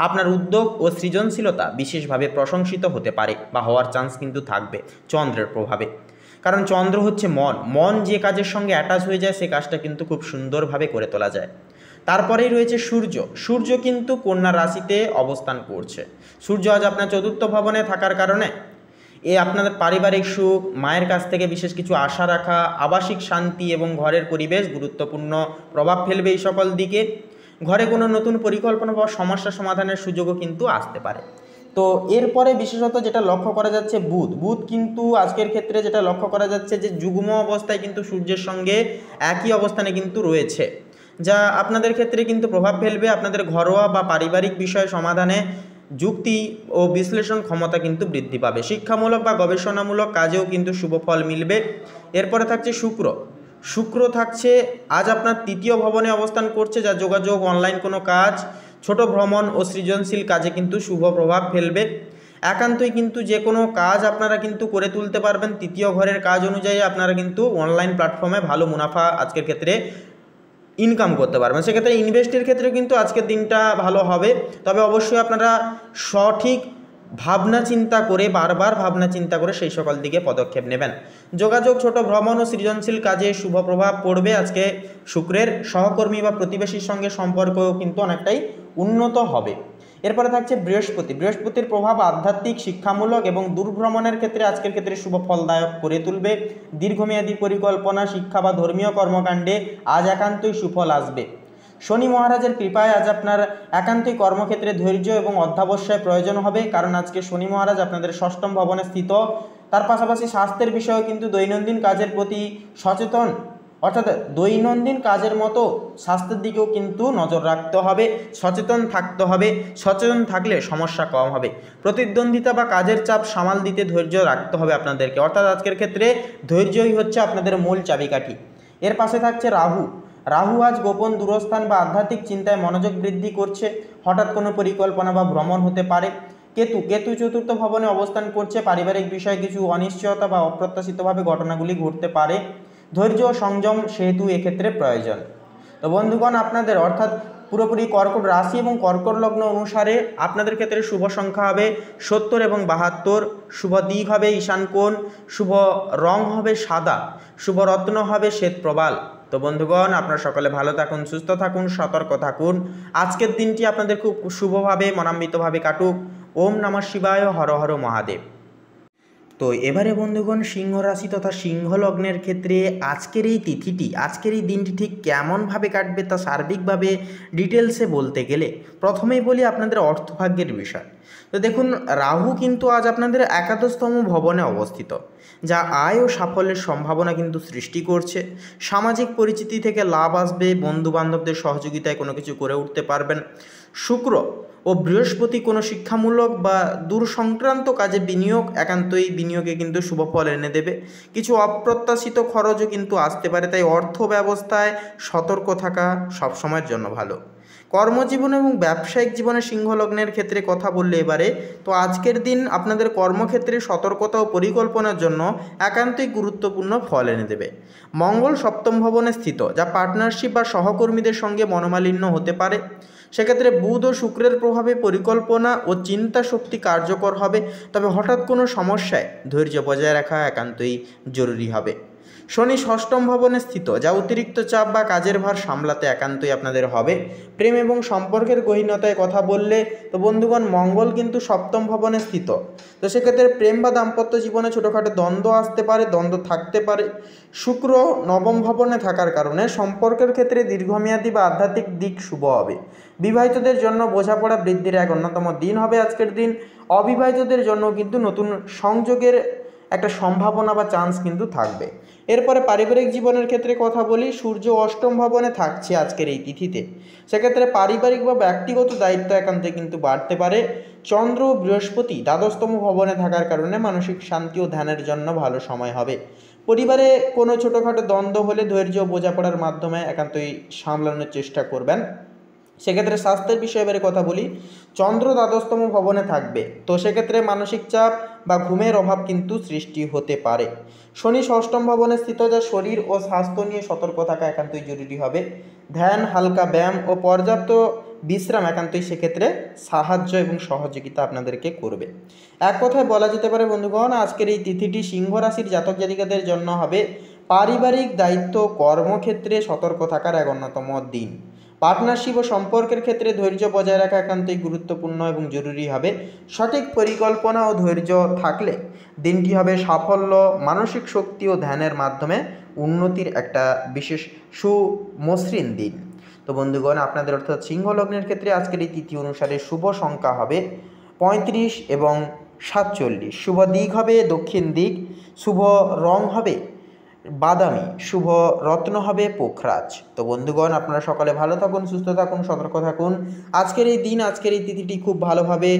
আপনার উদ্যোগ ও সৃজনশীলতা বিশেষভাবে প্রশংসিত হতে পারে বা হওয়ার চান্স কিন্তু থাকবে চন্দ্রের প্রভাবে। কারণ চন্দ্র হচ্ছে মন যে কাজের সঙ্গে অ্যাটাচ হয়ে যায় সে কাজটা কিন্তু খুব সুন্দরভাবে করে তোলা যায়। তারপরেই রয়েছে সূর্য কিন্তু কন্যা রাশিতে অবস্থান করছে। সূর্য আজ আপনার চতুর্থ ভবনে থাকার কারণে আপনাদের পারিবারিক সুখ, মায়ের কাছ থেকে বিশেষ কিছু আশা রাখা, আবাসিক শান্তি এবং ঘরের পরিবেশ গুরুত্বপূর্ণ প্রভাব ফেলবে এই সকল দিকে। ঘরে কোনো নতুন পরিকল্পনা বা সমস্যা সমাধানের সুযোগও কিন্তু আসতে পারে। তো এরপরে বিশেষত যেটা লক্ষ্য করা যাচ্ছে বুধ কিন্তু আজকের ক্ষেত্রে যেটা লক্ষ্য করা যাচ্ছে যে যুগ্ম অবস্থায় কিন্তু সূর্যের সঙ্গে একই অবস্থানে কিন্তু রয়েছে, যা আপনাদের ক্ষেত্রে কিন্তু প্রভাব ফেলবে। আপনাদের ঘরোয়া বা পারিবারিক বিষয় সমাধানে যুক্তি ও বিশ্লেষণ ক্ষমতা কিন্তু বৃদ্ধি পাবে। শিক্ষামূলক বা গবেষণামূলক কাজেও কিন্তু শুভ ফল মিলবে। এরপরে থাকছে শুক্র থাকছে আজ আপনার তৃতীয় ভবনে অবস্থান করছে, যা যোগাযোগ, অনলাইন কোনো কাজ, ছোট ভ্রমণ ও সৃজনশীল কাজে কিন্তু শুভ প্রভাব ফেলবে। একান্তই কিন্তু যে কোনো কাজ আপনারা কিন্তু করে তুলতে পারবেন। তৃতীয় ঘরের কাজ অনুযায়ী আপনারা কিন্তু অনলাইন প্ল্যাটফর্মে ভালো মুনাফা আজকের ক্ষেত্রে ইনকাম করতে পারবেন। সেক্ষেত্রে ইনভেস্টের ক্ষেত্রে কিন্তু আজকের দিনটা ভালো হবে। তবে অবশ্যই আপনারা সঠিক বারবার ভাবনা চিন্তা করে সেই সকল দিকে পদক্ষেপ নেবেন। যোগাযোগ, ছোট ভ্রমণ ও সৃজনশীল কাজে শুভ প্রভাব পড়বে আজকে শুক্রের। সহকর্মী বা প্রতিবেশীর সঙ্গে সম্পর্কও কিন্তু অনেকটাই উন্নত হবে। এরপরে থাকছে বৃহস্পতির প্রভাব আধ্যাত্মিক, শিক্ষামূলক এবং দূরভ্রমণের ক্ষেত্রে আজকের ক্ষেত্রে শুভ ফলদায়ক করে তুলবে। দীর্ঘমেয়াদী পরিকল্পনা, শিক্ষা বা ধর্মীয় কর্মকাণ্ডে আজ একান্তই সুফল আসবে। শনি মহারাজের কৃপায় আজ আপনার একান্তই কর্মক্ষেত্রে ধৈর্য এবং অধ্যাবসায় প্রয়োজন হবে, কারণ আজকে শনি মহারাজ আপনাদের ষষ্ঠম ভবনে স্থিত। তার পাশাপাশি স্বাস্থ্যের বিষয়েও কিন্তু দৈনন্দিন কাজের প্রতি সচেতন, অর্থাৎ দৈনন্দিন কাজের মতো স্বাস্থ্যের দিকেও কিন্তু নজর রাখতে হবে, সচেতন থাকতে হবে। সচেতন থাকলে সমস্যা কম হবে। প্রতিদ্বন্দ্বিতা বা কাজের চাপ সামাল দিতে ধৈর্য রাখতে হবে আপনাদেরকে, অর্থাৎ আজকের ক্ষেত্রে ধৈর্যই হচ্ছে আপনাদের মূল চাবিকাঠি। এর পাশে থাকছে রাহু আজ গোপন দূরস্থান বা আধ্যাত্মিক চিন্তায় মনোযোগ বৃদ্ধি করছে, হঠাৎ কোনো পরিকল্পনা বা ভ্রমণ হতে পারে। কেতু চতুর্থ ভবনে অবস্থান করছে, পারিবারিক বিষয়ে কিছু অনিশ্চয়তা বা অপ্রত্যাশিতভাবে ঘটনাগুলি ঘটতে পারে। ধৈর্য ও সংযম সেহেতু এক্ষেত্রে প্রয়োজন। তো বন্ধুগণ, আপনাদের অর্থাৎ পুরোপুরি কর্কট রাশি এবং কর্কট লগ্ন অনুসারে আপনাদের ক্ষেত্রে শুভ সংখ্যা হবে 70 এবং 72, শুভ দিক হবে ঈশান কোণ, শুভ রং হবে সাদা, শুভ রত্ন হবে শ্বেত প্রবাল। তো বন্ধুগণ, আপনারা সকলে ভালো থাকুন, সুস্থ থাকুন, সতর্ক থাকুন। আজকের দিনটি আপনাদের খুব শুভভাবে মনান্বিতভাবে কাটুক। ওম নমঃ শিবায়, হর হর মহাদেব। তো এবারে বন্ধুগণ, সিংহ রাশি তথা সিংহ লগ্নের ক্ষেত্রে আজকের এই তিথিটি, আজকের এই দিনটি ঠিক কেমনভাবে কাটবে তা সার্বিকভাবে ডিটেলসে বলতে গেলে প্রথমেই বলি আপনাদের অর্থভাগ্যের বিষয়। তো দেখুন, রাহু কিন্তু আজ আপনাদের একাদশতম ভবনে অবস্থিত, যা আয় ও সাফল্যের সম্ভাবনা কিন্তু সৃষ্টি করছে। সামাজিক পরিচিতি থেকে লাভ আসবে, বন্ধুবান্ধবদের সহযোগিতায় কোনো কিছু করে উঠতে পারবেন। শুক্র ও বৃহস্পতি কোনো শিক্ষামূলক বা দূর সংক্রান্ত কাজে বিনিয়োগ, একান্তই বিনিয়োগে কিন্তু শুভ ফল এনে দেবে। কিছু অপ্রত্যাশিত খরচও কিন্তু আসতে পারে, তাই অর্থ ব্যবস্থায় সতর্ক থাকা সবসময়ের জন্য ভালো। কর্মজীবন এবং ব্যবসায়িক জীবনে সিংহ লগ্নের ক্ষেত্রে কথা বললে এবারে, তো আজকের দিন আপনাদের কর্মক্ষেত্রে সতর্কতা ও পরিকল্পনার জন্য একান্তই গুরুত্বপূর্ণ ফল এনে দেবে। মঙ্গল সপ্তম ভবনে স্থিত, যা পার্টনারশিপ বা সহকর্মীদের সঙ্গে মনোমালিন্য হতে পারে। সেক্ষেত্রে বুধ ও শুক্রের প্রভাবে পরিকল্পনা ও চিন্তা শক্তি কার্যকর হবে, তবে হঠাৎ কোনো সমস্যায় ধৈর্য বজায় রাখা একান্তই জরুরি হবে। শনি ষষ্ঠম ভবনে স্থিত, যা অতিরিক্ত চাপ বা কাজের ভার সামলাতে একান্তই আপনাদের হবে। প্রেম এবং সম্পর্কের গহীনতায় কথা বললে, তো বন্ধুগণ, মঙ্গল কিন্তু সপ্তম ভবনে স্থিত, তো সেক্ষেত্রে প্রেম বা দাম্পত্য জীবনে ছোটোখাটো দ্বন্দ্ব আসতে পারে, দ্বন্দ্ব থাকতে পারে। শুক্র নবম ভবনে থাকার কারণে সম্পর্কের ক্ষেত্রে দীর্ঘমেয়াদী বা আধ্যাত্মিক দিক শুভ হবে। বিবাহিতদের জন্য বোঝাপড়া বৃদ্ধির এক অন্যতম দিন হবে আজকের দিন। অবিবাহিতদের জন্য কিন্তু নতুন সংযোগের একটা সম্ভাবনা বা চান্স কিন্তু থাকবে। এরপরে পারিবারিক জীবনের ক্ষেত্রে কথা বলি, সূর্য অষ্টম ভবনে থাকছে আজকের এই তিথিতে, সেক্ষেত্রে পারিবারিক বা ব্যক্তিগত দায়িত্ব একান্তে কিন্তু বাড়তে পারে। চন্দ্র ও বৃহস্পতি দ্বাদশতম ভবনে থাকার কারণে মানসিক শান্তি ও ধ্যানের জন্য ভালো সময় হবে। পরিবারে কোনো ছোটোখাটো দ্বন্দ্ব হলে ধৈর্য ও বোঝাপড়ার মাধ্যমে একান্তই সামলানোর চেষ্টা করবেন। সেক্ষেত্রে স্বাস্থ্যের বিষয়ে এবারে কথা বলি, চন্দ্র দ্বাদশতম ভবনে থাকবে, তো সেক্ষেত্রে মানসিক চাপ বা ঘুমের অভাব কিন্তু সৃষ্টি হতে পারে। শনি ষষ্ঠম ভবনে স্থিত, যা শরীর ও স্বাস্থ্য নিয়ে সতর্ক থাকা একান্তই জরুরি হবে। ধ্যান, হালকা ব্যায়াম ও পর্যাপ্ত বিশ্রাম একান্তই সেক্ষেত্রে সাহায্য এবং সহযোগিতা আপনাদেরকে করবে। এক কথায় বলা যেতে পারে বন্ধুগণ, আজকের এই তিথিটি সিংহ রাশির জাতক জাতিকাদের জন্য হবে পারিবারিক দায়িত্ব, কর্মক্ষেত্রে সতর্ক থাকার এক অন্যতম দিন। পার্টনারশিপ ও সম্পর্কের ক্ষেত্রে ধৈর্য বজায় রাখা একান্তই গুরুত্বপূর্ণ এবং জরুরি হবে। সঠিক পরিকল্পনা ও ধৈর্য থাকলে দিনটি হবে সাফল্য, মানসিক শক্তি ও ধ্যানের মাধ্যমে উন্নতির একটা বিশেষ সুমসৃণ দিন। তো বন্ধুগণ, আপনাদের অর্থাৎ সিংহ লগ্নের ক্ষেত্রে আজকের এই তিথি অনুসারে শুভ সংখ্যা হবে 35 এবং 47, শুভ দিক হবে দক্ষিণ দিক, শুভ রং হবে বাদামি, শুভ রত্ন হবে পোখরাজ। তো বন্ধুগণ, আপনারা সকলে ভালো থাকুন, সুস্থ থাকুন, সতর্ক থাকুন। আজকের এই দিন, আজকের এই তিথিটি খুব ভালোভাবে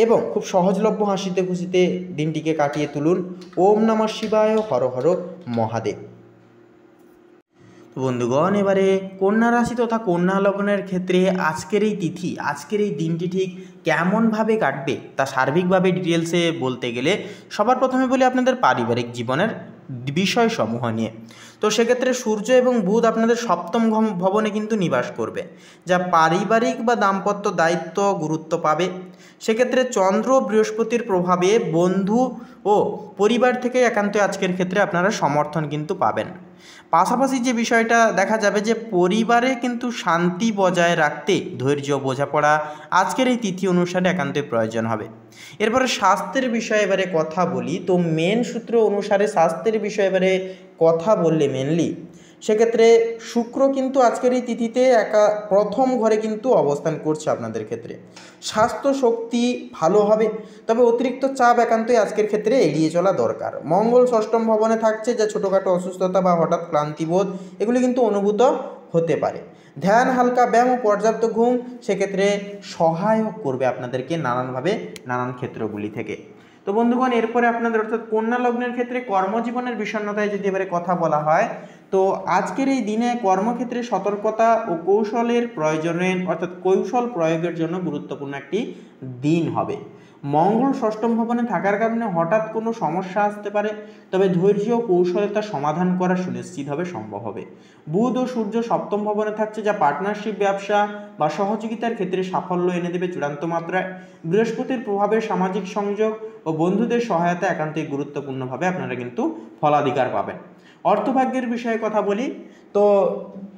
এবং খুব সহজলভ্য হাসিতে খুশিতে দিনটিকে কাটিয়ে তুলুন। ওম নমঃ শিবায়, হর হর মহাদেব। বন্ধুগণ, এবারে কন্যা রাশি তথা কন্যা লগ্নের ক্ষেত্রে আজকের এই তিথি, আজকের এই দিনটি ঠিক কেমনভাবে কাটবে তা সার্বিকভাবে ডিটেলসে বলতে গেলে সবার প্রথমে বলি আপনাদের পারিবারিক জীবনের বিষয়সমূহ নিয়ে। তো সেক্ষেত্রে সূর্য এবং বুধ আপনাদের সপ্তম ভবনে কিন্তু নিবাস করবে, যা পারিবারিক বা দাম্পত্য দায়িত্ব গুরুত্ব পাবে। সেক্ষেত্রে চন্দ্র বৃহস্পতির প্রভাবে বন্ধু ও পরিবার থেকে একান্ত আজকের ক্ষেত্রে আপনারা সমর্থন কিন্তু পাবেন। পাশাপাশি যে বিষয়টা দেখা যাবে যে পরিবারে কিন্তু শান্তি বজায় রাখতে ধৈর্য, বোঝাপড়া আজকের এই তিথি অনুসারে একান্তই প্রয়োজন হবে। এরপরে স্বাস্থ্যের বিষয়ে এবারে কথা বলি, তো মেন সূত্র অনুসারে স্বাস্থ্যের বিষয়ে এবারে কথা বললে মেনলি সেক্ষেত্রে শুক্র কিন্তু আজকের এই তিথিতে প্রথম ঘরে কিন্তু অবস্থান করছে আপনাদের ক্ষেত্রে। স্বাস্থ্য শক্তি ভালো হবে, তবে অতিরিক্ত চাপ একান্তই আজকের ক্ষেত্রে এড়িয়ে চলা দরকার। মঙ্গল ষষ্ঠম ভবনে থাকছে, যা ছোটোখাটো অসুস্থতা বা হঠাৎ ক্লান্তিবোধ এগুলি কিন্তু অনুভূত হতে পারে। ধ্যান, হালকা ব্যায়াম ও পর্যাপ্ত ঘুম সেক্ষেত্রে সহায়ক করবে আপনাদেরকে নানানভাবে, নানান ক্ষেত্রগুলি থেকে। তো বন্ধুগণ, এরপরে আপনাদের অর্থাৎ কন্যা লগ্নের ক্ষেত্রে কর্মজীবনের বিষণ্ণতায় যদি এবারে কথা বলা হয়, তো আজকের এই দিনে কর্মক্ষেত্রে সতর্কতা ও কৌশলের প্রয়োজনের অর্থাৎ কৌশল প্রয়োগের জন্য গুরুত্বপূর্ণ একটি দিন হবে। মঙ্গল ষষ্ঠম ভবনে থাকার কারণে হঠাৎ কোনো সমস্যা আসতে পারে, তবে ধৈর্য ও কৌশলে তা সমাধান করা সুনিশ্চিতভাবে সম্ভব হবে। বুধ ও সূর্য সপ্তম ভবনে থাকছে, যা পার্টনারশিপ, ব্যবসা বা সহযোগিতার ক্ষেত্রে সাফল্য এনে দেবে চূড়ান্ত মাত্রায়। বৃহস্পতির প্রভাবে সামাজিক সংযোগ ও বন্ধুদের সহায়তা একান্তই গুরুত্বপূর্ণভাবে আপনারা কিন্তু ফলাধিকার পাবেন। অর্থভাগ্যের বিষয়ে কথা বলি, তো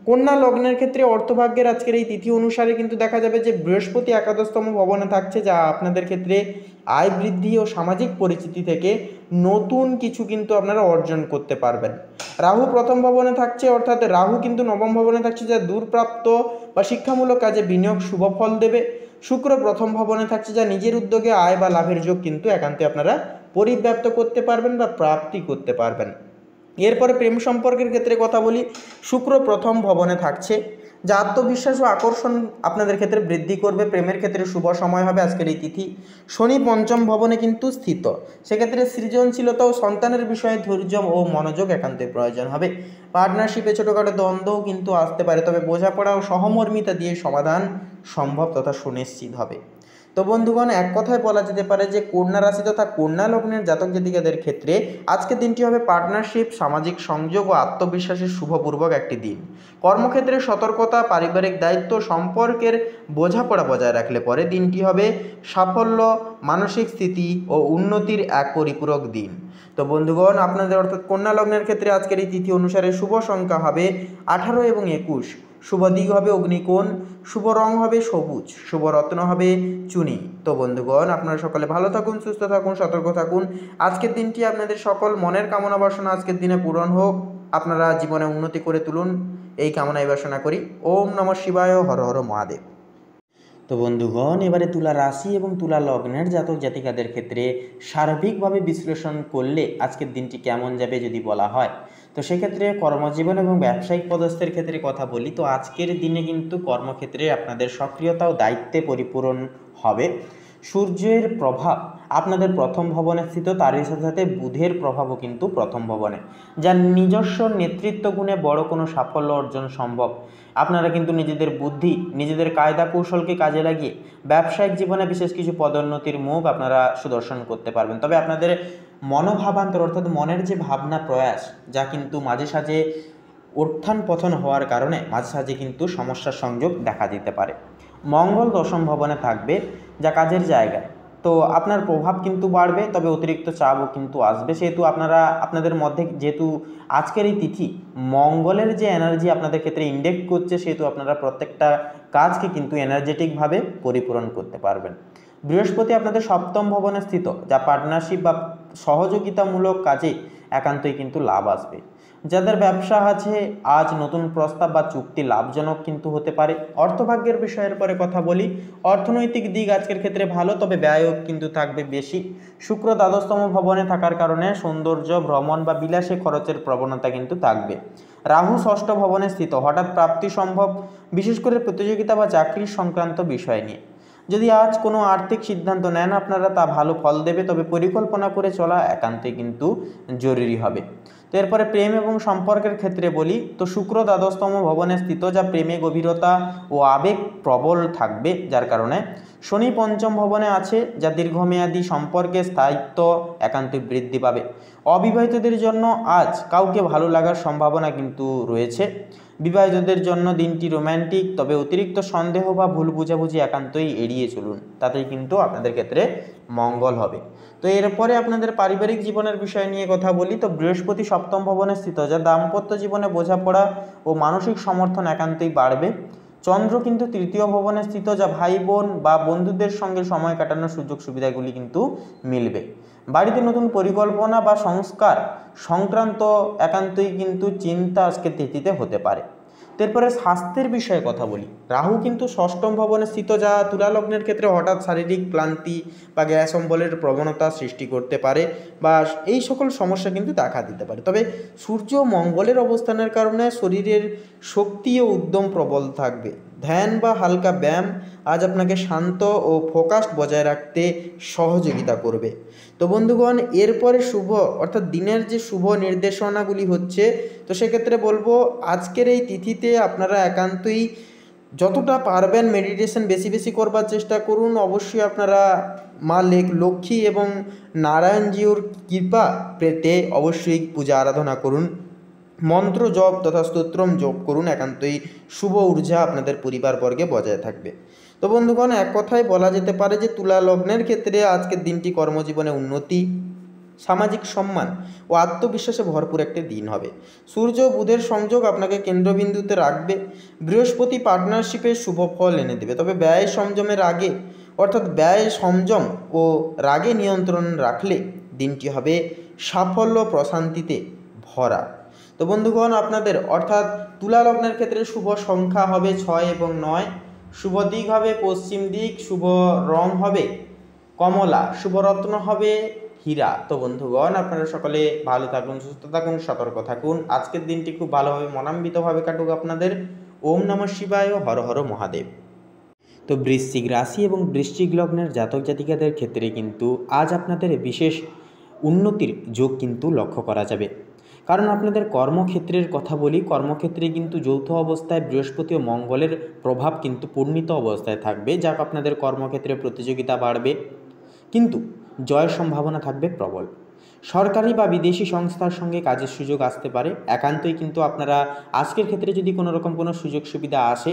কন্যা লগ্নের ক্ষেত্রে অর্থভাগ্যের আজকের এই তিথি অনুসারে কিন্তু দেখা যাবে যে বৃহস্পতি একাদশতম ভবনে থাকছে, যা আপনাদের ক্ষেত্রে আয় বৃদ্ধি ও সামাজিক পরিচিতি থেকে নতুন কিছু কিন্তু আপনারা অর্জন করতে পারবেন। রাহু প্রথম ভবনে থাকছে, অর্থাৎ রাহু কিন্তু নবম ভবনে থাকছে, যা দূরপ্রাপ্ত বা শিক্ষামূলক কাজে বিনিয়োগ শুভ ফল দেবে। শুক্র প্রথম ভবনে থাকছে, যা নিজের উদ্যোগে আয় বা লাভের যোগ কিন্তু একান্তে আপনারা পরিব্যাপ্ত করতে পারবেন বা প্রাপ্তি করতে পারবেন। এরপরে প্রেম সম্পর্কের ক্ষেত্রে কথা বলি, শুক্র প্রথম ভবনে থাকছে, যা আত্মবিশ্বাস ও আকর্ষণ আপনাদের ক্ষেত্রে বৃদ্ধি করবে। প্রেমের ক্ষেত্রে শুভ সময় হবে আজকের এই তিথি। শনি পঞ্চম ভবনে কিন্তু স্থিত, সেক্ষেত্রে সৃজনশীলতা ও সন্তানের বিষয়ে ধৈর্য ও মনোযোগ একান্তই প্রয়োজন হবে। পার্টনারশিপে ছোটোখাটো দ্বন্দ্বও কিন্তু আসতে পারে, তবে বোঝাপড়া ও সহমর্মিতা দিয়ে সমাধান সম্ভব তথা সুনিশ্চিত হবে। তো বন্ধুগণ, এক কথায় বলা যেতে পারে যে কন্যা রাশি তথা কন্যা লগ্নের জাতক জাতিকাদের ক্ষেত্রে আজকের দিনটি হবে পার্টনারশিপ, সামাজিক সংযোগ ও আত্মবিশ্বাসের শুভপূর্বক একটি দিন। কর্মক্ষেত্রে সতর্কতা, পারিবারিক দায়িত্ব, সম্পর্কের বোঝাপড়া বজায় রাখলে পরে দিনটি হবে সাফল্য, মানসিক স্থিতি ও উন্নতির এক পরিপূরক দিন। তো বন্ধুগণ, আপনাদের অর্থাৎ কন্যা লগ্নের ক্ষেত্রে আজকের এই তিথি অনুসারে শুভ সংখ্যা হবে 18 এবং 21, শুভ দিক হবে অগ্নিকোণ, শুভ রং হবে সবুজ, শুভ রত্ন হবে চুনি। তো বন্ধুগণ, আপনারা সকলে ভালো থাকুন, সুস্থ থাকুন, সতর্ক থাকুন। আজকের দিনটি আপনাদের সকল মনের কামনা বাসনা আজকের দিনে পূরণ হোক, আপনারা জীবনে উন্নতি করে তুলুন, এই কামনাই বাসনা করি। ওম নমঃ শিবায়, হর হর মহাদেব। তো বন্ধুগণ, এবারে তুলা রাশি এবং তুলা লগ্নের জাতক জাতিকাদের ক্ষেত্রে সার্বিকভাবে বিশ্লেষণ করলে আজকের দিনটি কেমন যাবে যদি বলা হয়, তো সেক্ষেত্রে কর্মজীবন এবং ব্যবসায়িক পদস্থের ক্ষেত্রে কথা বলি, তো আজকের দিনে কিন্তু কর্মক্ষেত্রে আপনাদের সক্রিয়তা ও দায়িত্বে পরিপূরণ হবে। সূর্যের প্রভাব আপনাদের প্রথম ভবনে স্থিত, তারই সাথে সাথে বুধের প্রভাবও কিন্তু প্রথম ভবনে, যার নিজস্ব নেতৃত্ব গুণে বড় কোনো সাফল্য অর্জন সম্ভব। আপনারা কিন্তু নিজেদের বুদ্ধি, নিজেদের কায়দা কৌশলকে কাজে লাগিয়ে ব্যবসায়িক জীবনে বিশেষ কিছু পদোন্নতির মুখ আপনারা সুদর্শন করতে পারবেন। তবে আপনাদের মনোভাবান্তর অর্থাৎ মনের যে ভাবনা প্রয়াস, যা কিন্তু মাঝে সাঝে উত্থান পতন হওয়ার কারণে মাঝে সাঝে কিন্তু সমস্যার সংযোগ দেখা দিতে পারে। মঙ্গল দশম ভবনে থাকবে, যা কাজের জায়গায়, তো আপনার প্রভাব কিন্তু বাড়বে, তবে অতিরিক্ত চাপও কিন্তু আসবে। সেহেতু আপনারা আপনাদের মধ্যে যেহেতু আজকের এই তিথি মঙ্গলের যে এনার্জি আপনাদের ক্ষেত্রে ইন্ডেক্ট করছে, সেহেতু আপনারা প্রত্যেকটা কাজকে কিন্তু এনার্জেটিকভাবে পরিপূরণ করতে পারবেন। বৃহস্পতি আপনাদের সপ্তম ভবনে স্থিত, যা পার্টনারশিপ বা সহযোগিতামূলক কাজে একান্তই কিন্তু লাভ আসবে। যাদের ব্যবসা আছে, আজ নতুন প্রস্তাব বা চুক্তি লাভজনক কিন্তু হতে পারে। অর্থভাগ্যের বিষয়ের পরে কথা বলি, অর্থনৈতিক দিক আজকের ক্ষেত্রে ভালো, তবে ব্যয়ও কিন্তু থাকবে বেশি। শুক্র দ্বাদশতম ভবনে থাকার কারণে সৌন্দর্য, ভ্রমণ বা বিলাসে খরচের প্রবণতা কিন্তু থাকবে। রাহু ষষ্ঠ ভবনে স্থিত, হঠাৎ প্রাপ্তি সম্ভব, বিশেষ করে প্রতিযোগিতা বা চাকরির সংক্রান্ত বিষয় নিয়ে। যদি আজ কোনো আর্থিক সিদ্ধান্ত নেন আপনারা, তা ভালো ফল দেবে, তবে পরিকল্পনা করে চলা একান্তই কিন্তু জরুরি হবে। তো এরপরে প্রেম এবং সম্পর্কের ক্ষেত্রে বলি, তো শুক্র দ্বাদশতম ভবনে স্থিত, যা প্রেমে গভীরতা ও আবেগ প্রবল থাকবে, যার কারণে শনি পঞ্চম ভবনে আছে, যা দীর্ঘমেয়াদী সম্পর্কে স্থায়িত্ব একান্তই বৃদ্ধি পাবে। অবিবাহিতদের জন্য আজ কাউকে ভালো লাগার সম্ভাবনা কিন্তু রয়েছে। বিবাহিতদের জন্য দিনটি রোম্যান্টিক, তবে অতিরিক্ত সন্দেহ বা ভুল বুঝাবুঝি একান্তই এড়িয়ে চলুন, তাতেই কিন্তু আপনাদের ক্ষেত্রে মঙ্গল হবে। তো এরপরে আপনাদের পারিবারিক জীবনের বিষয় নিয়ে কথা বলি, তো বৃহস্পতি সপ্তম ভবনে স্থিত, যা দাম্পত্য জীবনে বোঝাপড়া ও মানসিক সমর্থন একান্তই বাড়বে। চন্দ্র কিন্তু তৃতীয় ভবনে স্থিত, যা ভাই বোন বা বন্ধুদের সঙ্গে সময় কাটানোর সুযোগ সুবিধাগুলি কিন্তু মিলবে। বাড়িতে নতুন পরিকল্পনা বা সংস্কার সংক্রান্ত একান্তই কিন্তু চিন্তা আজকে তিথিতে হতে পারে। তারপরে স্বাস্থ্যের বিষয়ে কথা বলি, রাহু কিন্তু ষষ্ঠম ভবনে স্থিত, যা তুলা লগ্নের ক্ষেত্রে হঠাৎ শারীরিক ক্লান্তি বা গ্যাস অম্বলের প্রবণতা সৃষ্টি করতে পারে, বা এই সকল সমস্যা কিন্তু দেখা দিতে পারে। তবে সূর্য মঙ্গলের অবস্থানের কারণে শরীরের শক্তি ও উদ্যম প্রবল থাকবে। ধ্যান বা হালকা ব্যায়াম আজ আপনাকে শান্ত ও ফোকাসড বজায় রাখতে সহযোগিতা করবে। তো বন্ধুগণ, এরপরে শুভ অর্থাৎ দিনের যে শুভ নির্দেশনাগুলি হচ্ছে, তো সেক্ষেত্রে বলবো আজকের এই তিথিতে আপনারা একান্তই যতটা পারবেন মেডিটেশন বেশি বেশি করবার চেষ্টা করুন। অবশ্যই আপনারা মা লক্ষ্মী এবং নারায়ণজিউর কৃপা পেতে অবশ্যই পূজা আরাধনা করুন, মন্ত্র জপ তথা স্তোত্রম জপ করুন। একান্তই শুভ ঊর্জা আপনাদের পরিবারবর্গে বজায় থাকবে। তো বন্ধুগণ, এক কথায় বলা যেতে পারে যে তুলা লগ্নের ক্ষেত্রে আজকের দিনটি কর্মজীবনে উন্নতি, সামাজিক সম্মান ও আত্মবিশ্বাসে ভরপুর একটি দিন হবে। সূর্য বুধের সংযোগ আপনাকে কেন্দ্রবিন্দুতে রাখবে। বৃহস্পতি পার্টনারশিপে শুভ ফল এনে দেবে। তবে ব্যয় সংযমের আগে অর্থাৎ ব্যয় সংযম ও রাগে নিয়ন্ত্রণ রাখলে দিনটি হবে সাফল্য প্রশান্তিতে ভরা। তো বন্ধুগণ, আপনাদের অর্থাৎ তুলা লগ্নের ক্ষেত্রে শুভ সংখ্যা হবে 6 এবং 9, শুভ দিক হবে পশ্চিম দিক, শুভ রং হবে কমলা, শুভ রত্ন হবে হীরা। তো বন্ধুগণ, আপনারা সকলে ভালো থাকুন, সুস্থ থাকুন, সতর্ক থাকুন। আজকের দিনটি খুব ভালোভাবে মনান্বিতভাবে কাটুক আপনাদের। ওম নমঃ শিবায়, হর হর মহাদেব। তো বৃশ্চিক রাশি এবং বৃশ্চিক লগ্নের জাতক জাতিকাদের ক্ষেত্রে কিন্তু আজ আপনাদের বিশেষ উন্নতির যোগ কিন্তু লক্ষ্য করা যাবে। কারণ আপনাদের কর্মক্ষেত্রের কথা বলি, কর্মক্ষেত্রে কিন্তু যৌথ অবস্থায় বৃহস্পতি ও মঙ্গলের প্রভাব কিন্তু পূর্ণিত অবস্থায় থাকবে, যা আপনাদের কর্মক্ষেত্রে প্রতিযোগিতা বাড়বে, কিন্তু জয়ের সম্ভাবনা থাকবে প্রবল। সরকারি বা বিদেশি সংস্থার সঙ্গে কাজের সুযোগ আসতে পারে। একান্তই কিন্তু আপনারা আজকের ক্ষেত্রে যদি কোনো রকম কোনো সুযোগ সুবিধা আসে,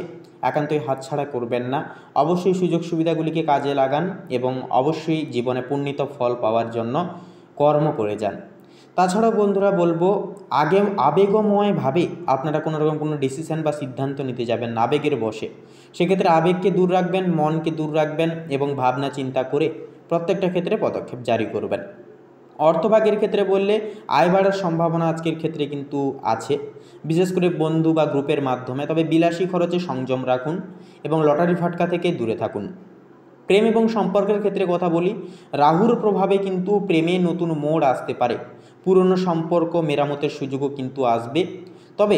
একান্তই হাতছাড়া করবেন না। অবশ্যই সুযোগ সুবিধাগুলিকে কাজে লাগান এবং অবশ্যই জীবনে পূর্ণিত ফল পাওয়ার জন্য কর্ম করে যান। তাছাড়াও বন্ধুরা বলবো, আবেগময়ভাবে আপনারা কোনো রকম কোনো ডিসিশন বা সিদ্ধান্ত নিতে যাবেন না আবেগের বশে। সেক্ষেত্রে আবেগকে দূর রাখবেন, মনকে দূর রাখবেন এবং ভাবনা চিন্তা করে প্রত্যেকটা ক্ষেত্রে পদক্ষেপ জারি করবেন। অর্থভাগের ক্ষেত্রে বললে আয় বাড়ার সম্ভাবনা আজকের ক্ষেত্রে কিন্তু আছে, বিশেষ করে বন্ধু বা গ্রুপের মাধ্যমে। তবে বিলাসী খরচে সংযম রাখুন এবং লটারি ফাটকা থেকে দূরে থাকুন। প্রেম এবং সম্পর্কের ক্ষেত্রে কথা বলি, রাহুর প্রভাবে কিন্তু প্রেমে নতুন মোড় আসতে পারে। পুরনো সম্পর্ক মেরামতের সুযোগও কিন্তু আসবে। তবে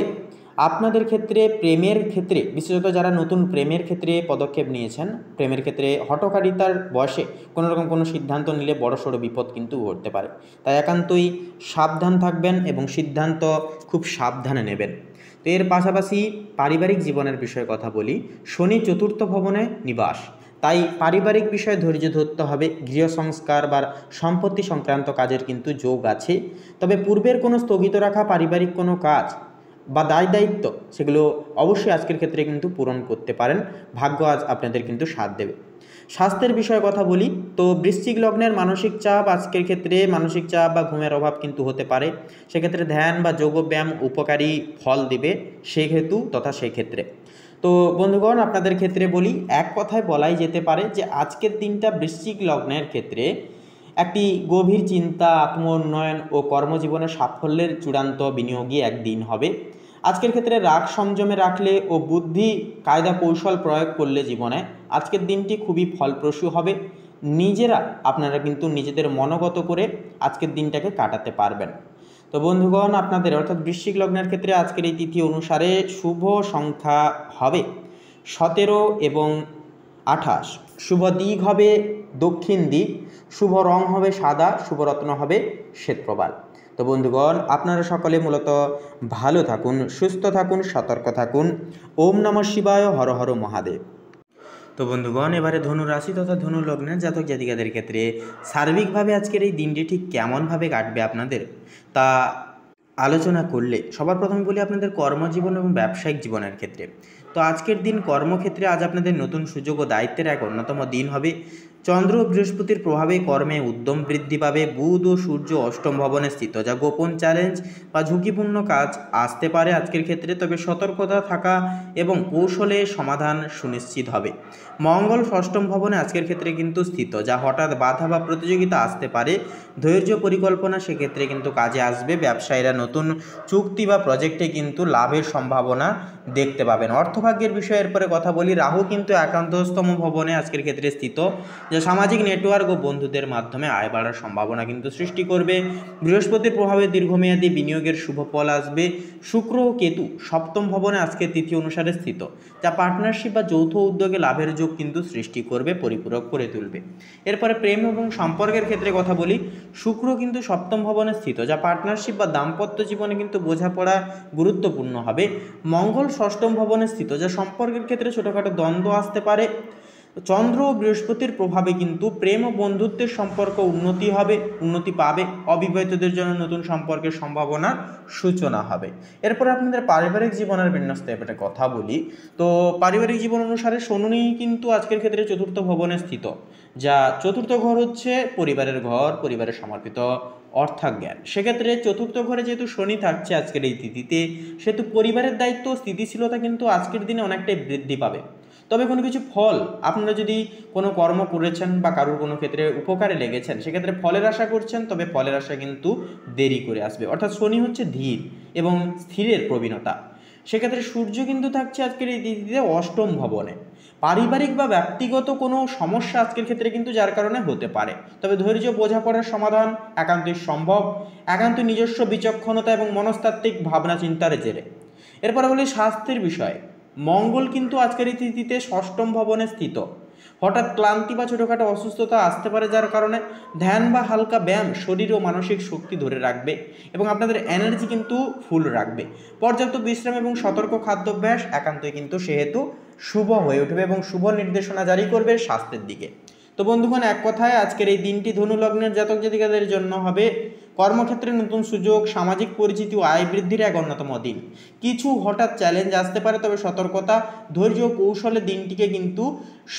আপনাদের ক্ষেত্রে প্রেমের ক্ষেত্রে বিশেষত যারা নতুন প্রেমের ক্ষেত্রে পদক্ষেপ নিয়েছেন, প্রেমের ক্ষেত্রে হঠকারিতার বয়সে কোনো রকম কোনো সিদ্ধান্ত নিলে বড়সড় বিপদ কিন্তু ঘটতে পারে। তাই একান্তই সাবধান থাকবেন এবং সিদ্ধান্ত খুব সাবধানে নেবেন। তো এর পাশাপাশি পারিবারিক জীবনের বিষয়ে কথা বলি, শনি চতুর্থ ভবনে নিবাস, তাই পারিবারিক বিষয়ে ধৈর্য ধরতে হবে। গৃহ সংস্কার বা সম্পত্তি সংক্রান্ত কাজের কিন্তু যোগ আছে। তবে পূর্বের কোনো স্থগিত রাখা পারিবারিক কোনো কাজ বা দায় দায়িত্ব, সেগুলো অবশ্যই আজকের ক্ষেত্রে কিন্তু পূরণ করতে পারেন। ভাগ্য আজ আপনাদের কিন্তু সাথ দেবে। স্বাস্থ্যের বিষয়ে কথা বলি, তো বৃশ্চিক লগ্নের মানসিক চাপ, আজকের ক্ষেত্রে মানসিক চাপ বা ঘুমের অভাব কিন্তু হতে পারে। সেক্ষেত্রে ধ্যান বা যোগব্যায়াম উপকারী ফল দিবে সেহেতু তথা সেক্ষেত্রে। তো বন্ধুগণ, আপনাদের ক্ষেত্রে বলি, এক কথায় বলাই যেতে পারে যে আজকের দিনটা বৃশ্চিক লগ্নের ক্ষেত্রে একটি গভীর চিন্তা, আত্ম উন্নয়ন ও কর্মজীবনে সাফল্যের চূড়ান্ত বিনিয়োগী একদিন হবে। আজকের ক্ষেত্রে রাগ সংযমে রাখলে ও বুদ্ধি কায়দা কৌশল প্রয়োগ করলে জীবনে আজকের দিনটি খুবই ফলপ্রসূ হবে। নিজেরা আপনারা কিন্তু নিজেদের মনোগত করে আজকের দিনটাকে কাটাতে পারবেন। তো বন্ধুগণ, আপনাদের অর্থাৎ বৃশ্চিক লগ্নের ক্ষেত্রে আজকের এই তিথি অনুসারে শুভ সংখ্যা হবে 17 এবং 28, শুভ দিক হবে দক্ষিণ দিক, শুভ রং হবে সাদা, শুভ রত্ন হবে শ্বেতপ্রবাল। তো বন্ধুগণ, আপনারা সকলে মূলত ভালো থাকুন, সুস্থ থাকুন, সতর্ক থাকুন। ওম নমঃ শিবায়, হর হর মহাদেব। তো বন্ধুগণ, এবারে ধনু রাশি তথা ধনু লগ্নের জাতক জাতিকাদের ক্ষেত্রে সার্বিকভাবে আজকের এই দিনটি ঠিক কেমনভাবে কাটবে আপনাদের তা আলোচনা করলে সবার প্রথমে বলি আপনাদের কর্মজীবন এবং ব্যবসায়িক জীবনের ক্ষেত্রে। তো আজকের দিন কর্মক্ষেত্রে আজ আপনাদের নতুন সুযোগ ও দায়িত্বের এক অন্যতম দিন হবে। চন্দ্র ও বৃহস্পতির প্রভাবে কর্মে উদ্যম বৃদ্ধি পাবে। বুধ ও সূর্য অষ্টম ভবনে স্থিত, যা গোপন চ্যালেঞ্জ বা ঝুঁকিপূর্ণ কাজ আসতে পারে আজকের ক্ষেত্রে। তবে সতর্কতা থাকা এবং কৌশলে সমাধান সুনিশ্চিত হবে। মঙ্গল ষষ্ঠম ভবনে আজকের ক্ষেত্রে কিন্তু স্থিত, যা হঠাৎ বাধা বা প্রতিযোগিতা আসতে পারে। ধৈর্য পরিকল্পনা সেক্ষেত্রে কিন্তু কাজে আসবে। ব্যবসায়ীরা নতুন চুক্তি বা প্রজেক্টে কিন্তু লাভের সম্ভাবনা দেখতে পাবেন। অর্থভাগ্যের বিষয়ে এরপরে কথা বলি। রাহু কিন্তু একাদশতম ভবনে আজকের ক্ষেত্রে স্থিত, যা সামাজিক নেটওয়ার্ক ও বন্ধুদের মাধ্যমে আয় বাড়ার সম্ভাবনা কিন্তু সৃষ্টি করবে। বৃহস্পতির প্রভাবে দীর্ঘমেয়াদী বিনিয়োগের শুভ ফল আসবে। শুক্র ও কেতু সপ্তম ভবনে আজকের তিথি অনুসারে স্থিত, যা পার্টনারশিপ বা যৌথ উদ্যোগে লাভের যোগ কিন্তু সৃষ্টি করবে, পরিপূরক করে তুলবে। এরপরে প্রেম এবং সম্পর্কের ক্ষেত্রে কথা বলি। শুক্র কিন্তু সপ্তম ভবনে স্থিত, যা পার্টনারশিপ বা দাম্পত্য জীবনে কিন্তু বোঝাপড়া গুরুত্বপূর্ণ হবে। মঙ্গল ষষ্ঠম ভবনে স্থিত, যা সম্পর্কের ক্ষেত্রে ছোটোখাটো দ্বন্দ্ব আসতে পারে। চন্দ্র ও বৃহস্পতির প্রভাবে কিন্তু প্রেম ও বন্ধুত্বের সম্পর্ক উন্নতি পাবে। অবিবাহিতদের জন্য নতুন সম্পর্কের সম্ভাবনার সূচনা হবে। এরপর আপনাদের পারিবারিক জীবনের বিন্যস্ত ব্যাপারে কথা বলি। তো পারিবারিক জীবন অনুসারে শনি কিন্তু আজকের ক্ষেত্রে চতুর্থ ভবনে স্থিত, যা চতুর্থ ঘর হচ্ছে পরিবারের ঘর, পরিবারের সমর্পিত অর্থাজ্ঞান। সেক্ষেত্রে চতুর্থ ঘরে যেহেতু শনি থাকছে আজকের এই তিথিতে, সেহেতু পরিবারের দায়িত্ব স্থিতিশীলতা কিন্তু আজকের দিনে অনেকটাই বৃদ্ধি পাবে। তবে কোনো কিছু ফল, আপনারা যদি কোনো কর্ম করেছেন বা কারোর কোনো ক্ষেত্রে উপকারে লেগেছেন, সেক্ষেত্রে ফলের আশা করছেন, তবে ফলের আশা কিন্তু দেরি করে আসবে। অর্থাৎ শনি হচ্ছে ধীর এবং স্থিরের প্রবীণতা। সেক্ষেত্রে সূর্য কিন্তু থাকছে আজকের এই তিথিতে অষ্টম ভবনে। পারিবারিক বা ব্যক্তিগত কোনো সমস্যা আজকের ক্ষেত্রে কিন্তু যার কারণে হতে পারে, তবে ধৈর্য, বোঝাপড়ার সমাধান একান্তই সম্ভব, একান্ত নিজস্ব বিচক্ষণতা এবং মনস্তাত্ত্বিক ভাবনা চিন্তার জেরে। এরপরে বলি স্বাস্থ্যের বিষয়। মঙ্গল কিন্তু আজকের এই তিথিতে ষষ্ঠম ভবনে স্থিত। হঠাৎ ক্লান্তি বা ছোটোখাটো অসুস্থতা আসতে পারে, যার কারণে ধ্যান বা হালকা ব্যায়াম শরীর ও মানসিক শক্তি ধরে রাখবে এবং আপনাদের এনার্জি কিন্তু ফুল রাখবে। পর্যাপ্ত বিশ্রাম এবং সতর্ক খাদ্যাভ্যাস একান্তই কিন্তু সেহেতু শুভ হয়ে উঠবে এবং শুভ নির্দেশনা জারি করবে স্বাস্থ্যের দিকে। তো বন্ধুগণ, এক কথায় আজকের এই দিনটি ধনু লগ্নের জাতক জাতিকাদের জন্য হবে কর্মক্ষেত্রে নতুন সুযোগ, সামাজিক পরিচিতি ও আয় বৃদ্ধির এক অন্যতম দিন। কিছু হঠাৎ চ্যালেঞ্জ আসতে পারে, তবে সতর্কতা, ধৈর্য ও কৌশলে দিনটিকে কিন্তু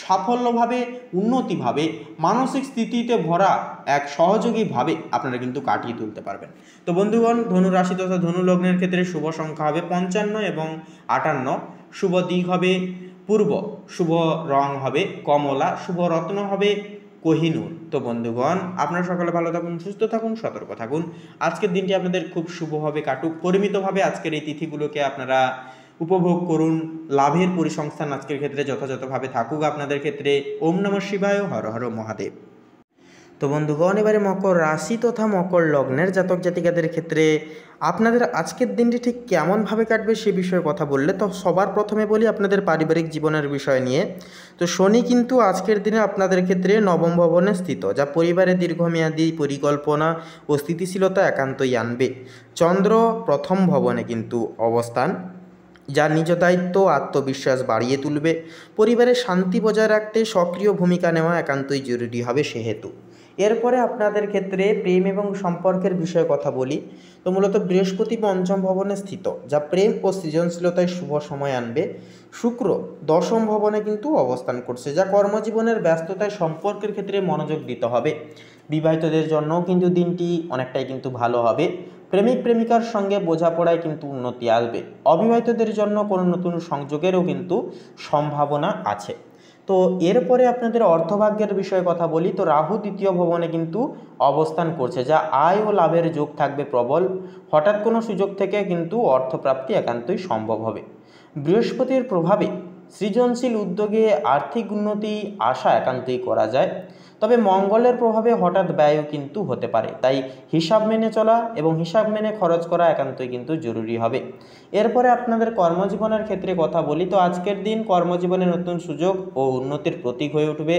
সাফল্যভাবে, উন্নতিভাবে, মানসিক স্থিতিতে ভরা এক সহযোগীভাবে আপনারা কিন্তু কাটিয়ে তুলতে পারবেন। তো বন্ধুগণ, ধনু রাশি তথা ধনু লগ্নের ক্ষেত্রে শুভ সংখ্যা হবে 55 এবং 58, শুভ দিক হবে পূর্ব, শুভ রং হবে কমলা, শুভ রত্ন হবে কোহিনূর। তো বন্ধুগণ, আপনারা সকলে ভালো থাকুন, সুস্থ থাকুন, সতর্ক থাকুন। আজকের দিনটি আপনাদের খুব শুভভাবে কাটুক। পরিমিতভাবে আজকের এই তিথিগুলোকে আপনারা উপভোগ করুন। লাভের পরিসংস্থান আজকের ক্ষেত্রে যথাযথভাবে থাকুক আপনাদের ক্ষেত্রে। ওম নমঃ শিবায়, হর হর মহাদেব। তো বন্ধুগণ, এবারে মকর রাশি তথা মকর লগ্নের জাতক জাতিকাদের ক্ষেত্রে আপনাদের আজকের দিনটি ঠিক কেমনভাবে কাটবে সে বিষয়ে কথা বললে, তো সবার প্রথমে বলি আপনাদের পারিবারিক জীবনের বিষয় নিয়ে। তো শনি কিন্তু আজকের দিনে আপনাদের ক্ষেত্রে নবম ভবনে স্থিত, যা পরিবারের দীর্ঘমেয়াদী পরিকল্পনা ও স্থিতিশীলতা একান্তই আনবে। চন্দ্র প্রথম ভবনে কিন্তু অবস্থান, যা নিজ দায়িত্ব আত্মবিশ্বাস বাড়িয়ে তুলবে। পরিবারের শান্তি বজায় রাখতে সক্রিয় ভূমিকা নেওয়া একান্তই জরুরি হবে সেহেতু। এরপরে আপনাদের ক্ষেত্রে প্রেম এবং সম্পর্কের বিষয়ে কথা বলি। তো মূলত বৃহস্পতি পঞ্চম ভবনে স্থিত, যা প্রেম ও সৃজনশীলতায় শুভ সময় আনবে। শুক্র দশম ভবনে কিন্তু অবস্থান করছে, যা কর্মজীবনের ব্যস্ততায় সম্পর্কের ক্ষেত্রে মনোযোগ দিতে হবে। বিবাহিতদের জন্যও কিন্তু দিনটি অনেকটাই কিন্তু ভালো হবে। প্রেমিক প্রেমিকার সঙ্গে বোঝাপড়ায় কিন্তু উন্নতি আসবে। অবিবাহিতদের জন্য কোনো নতুন সংযোগেরও কিন্তু সম্ভাবনা আছে। তো এরপরে আপনাদের অর্থভাগ্যের বিষয়ে কথা বলি। তো রাহু দ্বিতীয় ভবনে কিন্তু অবস্থান করছে, যা আয় ও লাভের যোগ থাকবে প্রবল। হঠাৎ কোনো সুযোগ থেকে কিন্তু অর্থপ্রাপ্তি একান্তই সম্ভব হবে। বৃহস্পতির প্রভাবে সৃজনশীল উদ্যোগে আর্থিক উন্নতি আশা একান্তই করা যায়, তবে মঙ্গলের প্রভাবে হঠাৎ ব্যয়ও কিন্তু হতে পারে, তাই হিসাব মেনে চলা এবং হিসাব মেনে খরচ করা একান্তই কিন্তু জরুরি হবে। এরপরে আপনাদের কর্মজীবনের ক্ষেত্রে কথা বলি। তো আজকের দিন কর্মজীবনে নতুন সুযোগ ও উন্নতির প্রতীক হয়ে উঠবে।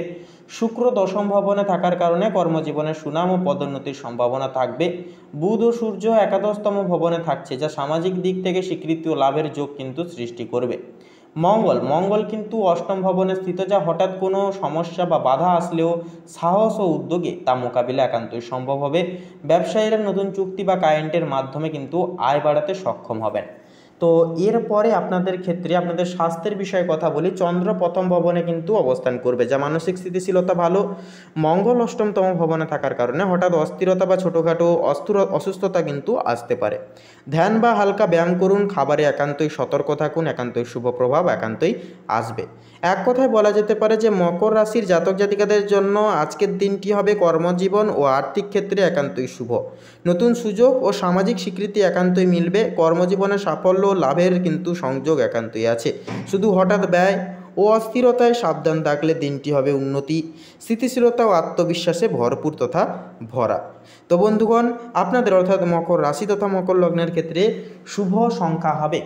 শুক্র দশম ভবনে থাকার কারণে কর্মজীবনে সুনাম ও পদোন্নতির সম্ভাবনা থাকবে। বুধ ও সূর্য একাদশতম ভবনে থাকছে, যা সামাজিক দিক থেকে স্বীকৃতি ও লাভের যোগ কিন্তু সৃষ্টি করবে। মঙ্গল কিন্তু অষ্টম ভবনে স্থিত, যা হঠাৎ কোনো সমস্যা বা বাধা আসলেও সাহস ও উদ্যোগে তা মোকাবিলা একান্তই সম্ভব হবে। ব্যবসায়ীরা নতুন চুক্তি বা ক্লায়েন্টের মাধ্যমে কিন্তু আয় বাড়াতে সক্ষম হবেন। তো এরপরে আপনাদের ক্ষেত্রে আপনাদের স্বাস্থ্যের বিষয়ে কথা বলি। চন্দ্র প্রথম ভবনে কিন্তু অবস্থান করবে, যা মানসিক স্থিতিশীলতা ভালো। মঙ্গল অষ্টমতম ভবনে থাকার কারণে হঠাৎ অস্থিরতা বা ছোটোখাটো অসুস্থতা কিন্তু আসতে পারে। ধ্যান বা হালকা ব্যায়াম করুন, খাবারে একান্তই সতর্ক থাকুন, একান্তই শুভ প্রভাব একান্তই আসবে। এক কথায় বলা যেতে পারে যে মকর রাশির জাতক জাতিকাদের জন্য আজকের দিনটি হবে কর্মজীবন ও আর্থিক ক্ষেত্রে একান্তই শুভ। নতুন সুযোগ ও সামাজিক স্বীকৃতি একান্তই মিলবে। কর্মজীবনে সাফল্য লাভের কিন্তু সংযোগ একান্তই আছে। শুধু হঠাৎ ব্যয় ও অস্থিরতায় সাবধান থাকলে দিনটি হবে উন্নতি, স্থিতিশীলতা ও আত্মবিশ্বাসে ভরপুর তথা ভরা। তো বন্ধুগণ, আপনাদের অর্থাৎ মকর রাশি তথা মকর লগ্নের ক্ষেত্রে শুভ সংখ্যা হবে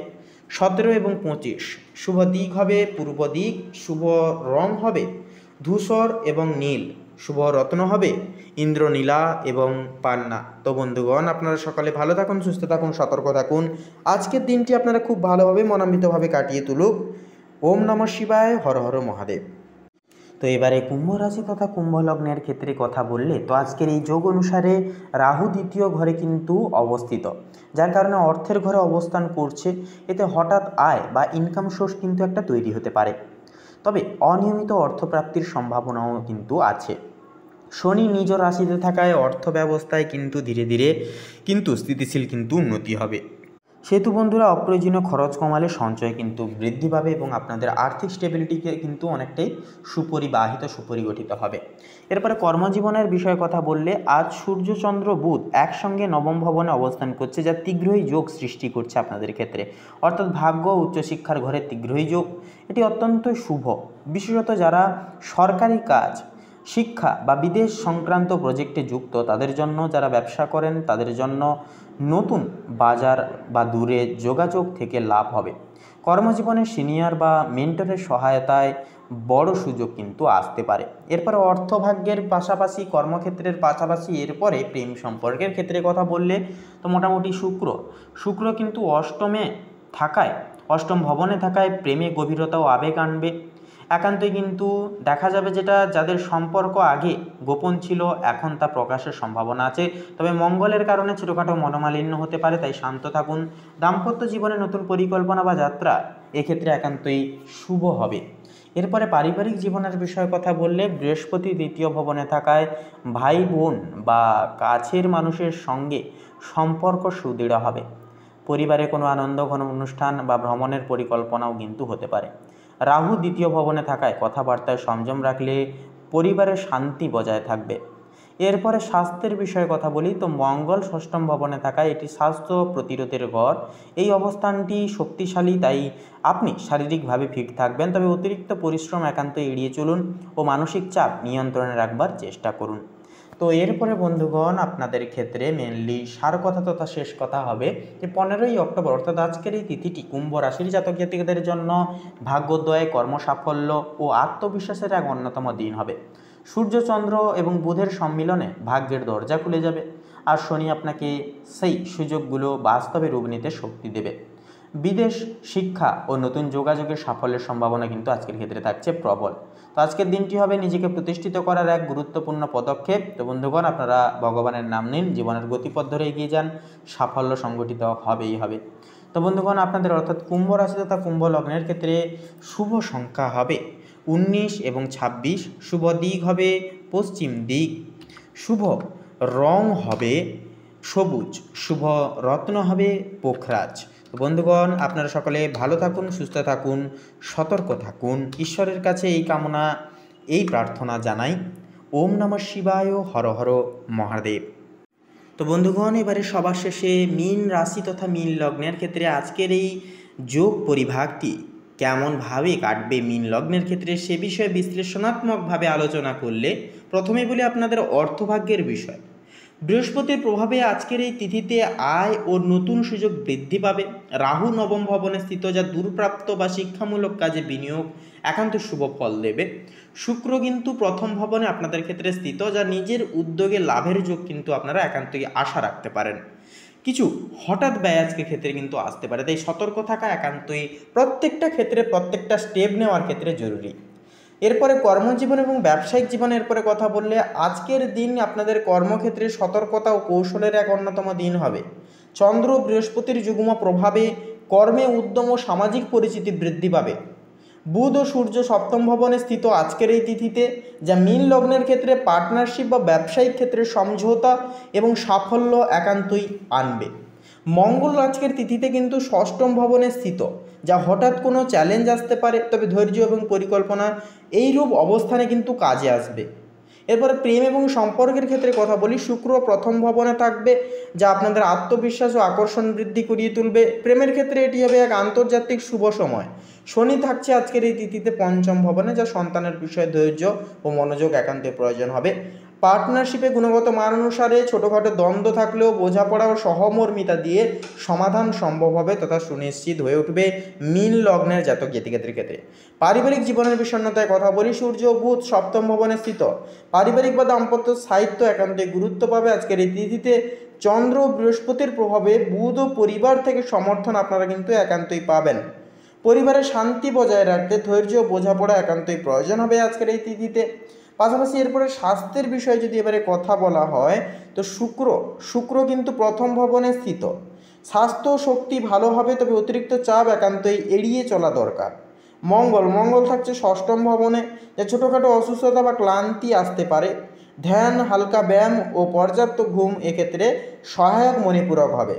17 এবং 25। শুভ দিক হবে পূর্ব দিক। শুভ রং হবে ধূসর এবং নীল। শুভ রত্ন হবে ইন্দ্রনীলা এবং পান্না। তো বন্ধুগণ, আপনারা সকালে ভালো থাকুন, সুস্থ থাকুন, সতর্ক থাকুন। আজকের দিনটি আপনারা খুব ভালোভাবে মনান্বিতভাবে কাটিয়ে তুলুক। ওম নমঃ শিবায়, হর হর মহাদেব। তো এবারে কুম্ভ রাশি তথা কুম্ভ লগ্নের ক্ষেত্রে কথা বললে, তো আজকের এই যোগ অনুসারে রাহু দ্বিতীয় ঘরে কিন্তু অবস্থিত, যার কারণে অর্থের ঘরে অবস্থান করছে। এতে হঠাৎ আয় বা ইনকাম সোর্স কিন্তু একটা তৈরি হতে পারে, তবে অনিয়মিত অর্থপ্রাপ্তির সম্ভাবনাও কিন্তু আছে। শনি নিজ রাশিতে থাকায় অর্থ ব্যবস্থায় কিন্তু ধীরে ধীরে কিন্তু স্থিতিশীল কিন্তু উন্নতি হবে। সেহেতু বন্ধুরা, অপ্রয়োজনীয় খরচ কমালে সঞ্চয় কিন্তু বৃদ্ধি পাবে এবং আপনাদের আর্থিক স্টেবিলিটিকে কিন্তু অনেকটাই সুপরিগঠিত হবে। এরপরে কর্মজীবনের বিষয়ে কথা বললে, আজ সূর্য চন্দ্র বুধ একসঙ্গে নবম ভবনে অবস্থান করছে, যা তীব্রই যোগ সৃষ্টি করছে আপনাদের ক্ষেত্রে, অর্থাৎ ভাগ্য ও উচ্চশিক্ষার ঘরে তীব্রই যোগ। এটি অত্যন্ত শুভ, বিশেষত যারা সরকারি কাজ, শিক্ষা বা বিদেশ সংক্রান্ত প্রজেক্টে যুক্ত তাদের জন্য, যারা ব্যবসা করেন তাদের জন্য নতুন বাজার বা দূরে যোগাযোগ থেকে লাভ হবে। কর্মজীবনে সিনিয়র বা মেন্টরের সহায়তায় বড় সুযোগ কিন্তু আসতে পারে। এরপরে অর্থভাগ্যের পাশাপাশি, কর্মক্ষেত্রের পাশাপাশি এরপরে প্রেম সম্পর্কের ক্ষেত্রে কথা বললে, তো মোটামুটি শুক্র কিন্তু অষ্টম ভবনে থাকায় প্রেমে গভীরতা ও আবেগ আনবে। একান্তই কিন্তু দেখা যাবে যেটা যাদের সম্পর্ক আগে গোপন ছিল, এখন তা প্রকাশের সম্ভাবনা আছে। তবে মঙ্গলের কারণে ছোটোখাটো মনোমালিন্য হতে পারে, তাই শান্ত থাকুন। দাম্পত্য জীবনে নতুন পরিকল্পনা বা যাত্রা এক্ষেত্রে একান্তই শুভ হবে। এরপরে পারিবারিক জীবনের বিষয়ে কথা বললে, বৃহস্পতি দ্বিতীয় ভবনে থাকায় ভাই বোন বা কাছের মানুষের সঙ্গে সম্পর্ক সুদৃঢ় হবে। পরিবারে কোনো আনন্দ ঘন অনুষ্ঠান বা ভ্রমণের পরিকল্পনাও কিন্তু হতে পারে। রাহু দ্বিতীয় ভবনে থাকায় কথাবার্তায় সংযম রাখলে পরিবারের শান্তি বজায় থাকবে। এরপরে স্বাস্থ্যের বিষয়ে কথা বলি, তো মঙ্গল ষষ্ঠম ভবনে থাকায় এটি স্বাস্থ্য প্রতিরোধের ঘর। এই অবস্থানটি শক্তিশালী, তাই আপনি শারীরিকভাবে ফিট থাকবেন, তবে অতিরিক্ত পরিশ্রম একান্ত এড়িয়ে চলুন ও মানসিক চাপ নিয়ন্ত্রণে রাখবার চেষ্টা করুন। তো এরপরে বন্ধুগণ, আপনাদের ক্ষেত্রে মেনলি সার কথা তথা শেষ কথা হবে যে 15ই অক্টোবর অর্থাৎ আজকের এই তিথিটি কুম্ভ রাশির জাতক জাতিকাদের জন্য ভাগ্যোদয়, কর্মসাফল্য ও আত্মবিশ্বাসের এক অন্যতম দিন হবে। সূর্য চন্দ্র এবং বুধের সম্মিলনে ভাগ্যের দরজা খুলে যাবে, আর শনি আপনাকে সেই সুযোগগুলো বাস্তবে রূপ নিতে শক্তি দেবে। বিদেশ, শিক্ষা ও নতুন যোগাযোগের সাফল্যের সম্ভাবনা কিন্তু আজকের ক্ষেত্রে থাকছে প্রবল। তো আজকের দিনটি হবে নিজেকে প্রতিষ্ঠিত করার এক গুরুত্বপূর্ণ পদক্ষেপ। তো বন্ধুগণ, আপনারা ভগবানের নাম নিন, জীবনের গতিপথ ধরে এগিয়ে যান, সাফল্য সংগঠিত হবেই হবে। তো বন্ধুগণ, আপনাদের অর্থাৎ কুম্ভ রাশি তথা কুম্ভ লগ্নের ক্ষেত্রে শুভ সংখ্যা হবে 19 এবং 26। শুভ দিক হবে পশ্চিম দিক। শুভ রং হবে সবুজ। শুভ রত্ন হবে পোখরাজ। বন্ধুগণ, আপনারা সকলে ভালো থাকুন, সুস্থ থাকুন, সতর্ক থাকুন। ঈশ্বরের কাছে এই কামনা, এই প্রার্থনা জানাই। ওম নমঃ শিবায়, হর হর মহাদেব। তো বন্ধুগণ, এবারে সবার শেষে মীন রাশি তথা মীন লগ্নের ক্ষেত্রে আজকের এই যোগ পরিভাগটি কেমনভাবে কাটবে মীন লগ্নের ক্ষেত্রে, সে বিষয়ে বিশ্লেষণাত্মকভাবে আলোচনা করলে প্রথমে বলি আপনাদের অর্থভাগ্যের বিষয়। বৃহস্পতির প্রভাবে আজকের এই তিথিতে আয় ও নতুন সুযোগ বৃদ্ধি পাবে। রাহু নবম ভবনে স্থিত, যা দূরপ্রাপ্ত বা শিক্ষামূলক কাজে বিনিয়োগ একান্ত শুভ ফল দেবে। শুক্র কিন্তু প্রথম ভবনে আপনাদের ক্ষেত্রে স্থিত, যা নিজের উদ্যোগে লাভের যোগ কিন্তু আপনারা একান্তই আশা রাখতে পারেন। কিছু হঠাৎ ব্যয় আজকের ক্ষেত্রে কিন্তু আসতে পারে, তাই সতর্ক থাকা একান্তই প্রত্যেকটা ক্ষেত্রে, প্রত্যেকটা স্টেপ নেওয়ার ক্ষেত্রে জরুরি। এরপরে কর্মজীবন এবং ব্যবসায়িক জীবনের পরে কথা বললে, আজকের দিন আপনাদের কর্মক্ষেত্রে সতর্কতা ও কৌশলের এক অন্যতম দিন হবে। চন্দ্র বৃহস্পতির যুগ্ম প্রভাবে কর্মে উদ্যম ও সামাজিক পরিচিতি বৃদ্ধি পাবে। বুধ ও সূর্য সপ্তম ভবনে স্থিত আজকের এই তিথিতে, যা মীন লগ্নের ক্ষেত্রে পার্টনারশিপ বা ব্যবসায়িক ক্ষেত্রে সমঝোতা এবং সাফল্য একান্তই আনবে। মঙ্গল আজকের তিথিতে কিন্তু ষষ্ঠম ভবনে স্থিত, যা হঠাৎ কোনো চ্যালেঞ্জ আসতে পারে, তবে ধৈর্য এবং পরিকল্পনা এইরূপ অবস্থানে কিন্তু কাজে আসবে। এরপরে প্রেম এবং সম্পর্কের ক্ষেত্রে কথা বলি, শুক্র প্রথম ভবনে থাকবে, যা আপনাদের আত্মবিশ্বাস ও আকর্ষণ বৃদ্ধি করিয়ে তুলবে। প্রেমের ক্ষেত্রে এটি হবে এক আন্তর্জাতিক শুভ সময়। শনি থাকছে আজকের এই তিথিতে পঞ্চম ভবনে, যা সন্তানের বিষয়ে ধৈর্য ও মনোযোগ একান্তই প্রয়োজন হবে। পার্টনারশিপে গুণগত মান অনুসারে ছোটোখাটো দ্বন্দ্ব থাকলেও বোঝাপড়া ও সহমর্মিতা দিয়ে সমাধান সম্ভব হবে তথা সুনিশ্চিত হয়ে উঠবে মীন লগ্নের জাতক জাতিকাদের ক্ষেত্রে। পারিবারিক জীবনের বিষণ্ণতায় কথা বলি, সূর্য ও বুধ সপ্তম ভবনে স্থিত। পারিবারিক বা দাম্পত্য সাহিত্য একান্তই গুরুত্ব পাবে আজকের এই তিথিতে। চন্দ্র ও বৃহস্পতির প্রভাবে বুধ ও পরিবার থেকে সমর্থন আপনারা কিন্তু একান্তই পাবেন। পরিবারের শান্তি বজায় রাখতে ধৈর্য ও বোঝাপড়া একান্তই প্রয়োজন হবে আজকের এই তিথিতে। পাশাপাশি এরপরে স্বাস্থ্যের বিষয়ে যদি এবারে কথা বলা হয়, তো শুক্র কিন্তু প্রথম ভবনে স্থিত। স্বাস্থ্য শক্তি ভালো হবে, তবে অতিরিক্ত চাপ একান্তই এড়িয়ে চলা দরকার। মঙ্গল থাকছে ষষ্ঠম ভবনে, যা ছোটোখাটো অসুস্থতা বা ক্লান্তি আসতে পারে। ধ্যান, হালকা ব্যায়াম ও পর্যাপ্ত ঘুম এক্ষেত্রে সহায়ক মণিপূরক হবে।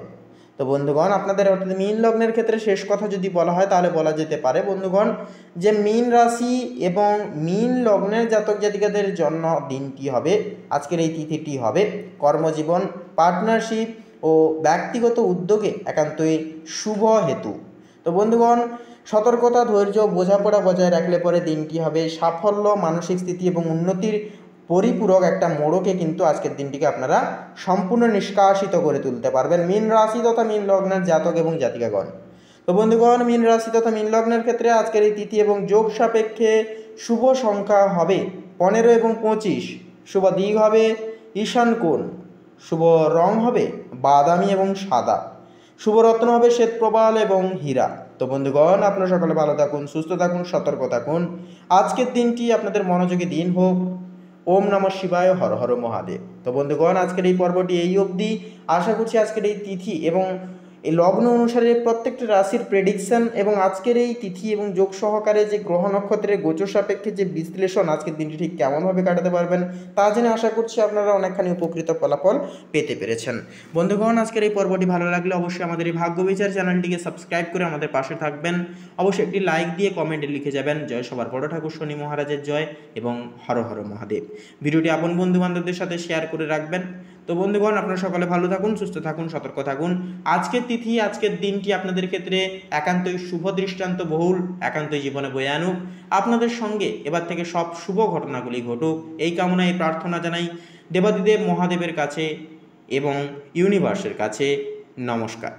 তো বন্ধুগণ, আপনাদের অর্থাৎ মীন লগ্নের ক্ষেত্রে শেষ কথা যদি বলা হয় তাহলে বলা যেতে পারে বন্ধুগণ যে মীন রাশি এবং মীন লগ্নের জাতক জাতিকাদের জন্য দিনটি হবে, আজকের এই তিথিটি হবে কর্মজীবন, পার্টনারশিপ ও ব্যক্তিগত উদ্যোগে একান্তই শুভ হেতু। তো বন্ধুগণ, সতর্কতা, ধৈর্য, বোঝাপড়া বজায় রাখলে পরে দিনটি হবে সাফল্য, মানসিক স্থিতি এবং উন্নতির পরিপূরক একটা মোড়কে কিন্তু আজকের দিনটিকে আপনারা সম্পূর্ণ নিষ্কাশিত করে তুলতে পারবেন মীন রাশি তথা মীন লগ্নের জাতক এবং জাতিকাগণ। তো বন্ধুগণ, মীন রাশি তথা মীন লগ্নের ক্ষেত্রে আজকের এই তিথি এবং যোগ সাপেক্ষে শুভ সংখ্যা হবে 15 এবং 25, শুভ দিক হবে ঈশান কোণ, শুভ রং হবে বাদামি এবং সাদা, শুভ রত্ন হবে শ্বেতপ্রবাল এবং হীরা। তো বন্ধুগণ, আপনারা সকলে ভালো থাকুন, সুস্থ থাকুন, সতর্ক থাকুন। আজকের দিনটি আপনাদের মনোযোগী দিন হোক। ওম নমঃ শিবায়, হর হর মহাদেব। তো বন্ধুগণ, আজকের এই পর্বটি এই অবধি। আশা করছি আজকের এই তিথি এবং এই লগ্ন অনুসারে প্রত্যেকটি রাশির প্রেডিকশন এবং আজকের এই তিথি এবং যোগ সহকারে যে গ্রহ নক্ষত্রের গোচর সাপেক্ষে যে বিশ্লেষণ আজকের দিনটি ঠিক কেমনভাবে কাটাতে পারবেন তা জেনে আশা করছি আপনারা অনেকখানি উপকৃত ফলাফল পেতে পেরেছেন। বন্ধুগণ, আজকের এই পর্বটি ভালো লাগলে অবশ্যই আমাদের এই ভাগ্য বিচার চ্যানেলটিকে সাবস্ক্রাইব করে আমাদের পাশে থাকবেন। অবশ্যই একটি লাইক দিয়ে কমেন্টে লিখে যাবেন জয় সবার বড় ঠাকুর শনি মহারাজের জয় এবং হর হর মহাদেব। ভিডিওটি আপন বন্ধু বান্ধবদের সাথে শেয়ার করে রাখবেন। তো বন্ধুগণ, আপনারা সকলে ভালো থাকুন, সুস্থ থাকুন, সতর্ক থাকুন। আজকের তিথি, আজকের দিনটি আপনাদের ক্ষেত্রে একান্তই শুভ দৃষ্টান্ত বহুল, একান্তই জীবনে বয়ে আনুক। আপনাদের সঙ্গে এবার থেকে সব শুভ ঘটনাগুলি ঘটুক, এই কামনায় প্রার্থনা জানাই দেবাদিদেব মহাদেবের কাছে এবং ইউনিভার্সের কাছে। নমস্কার।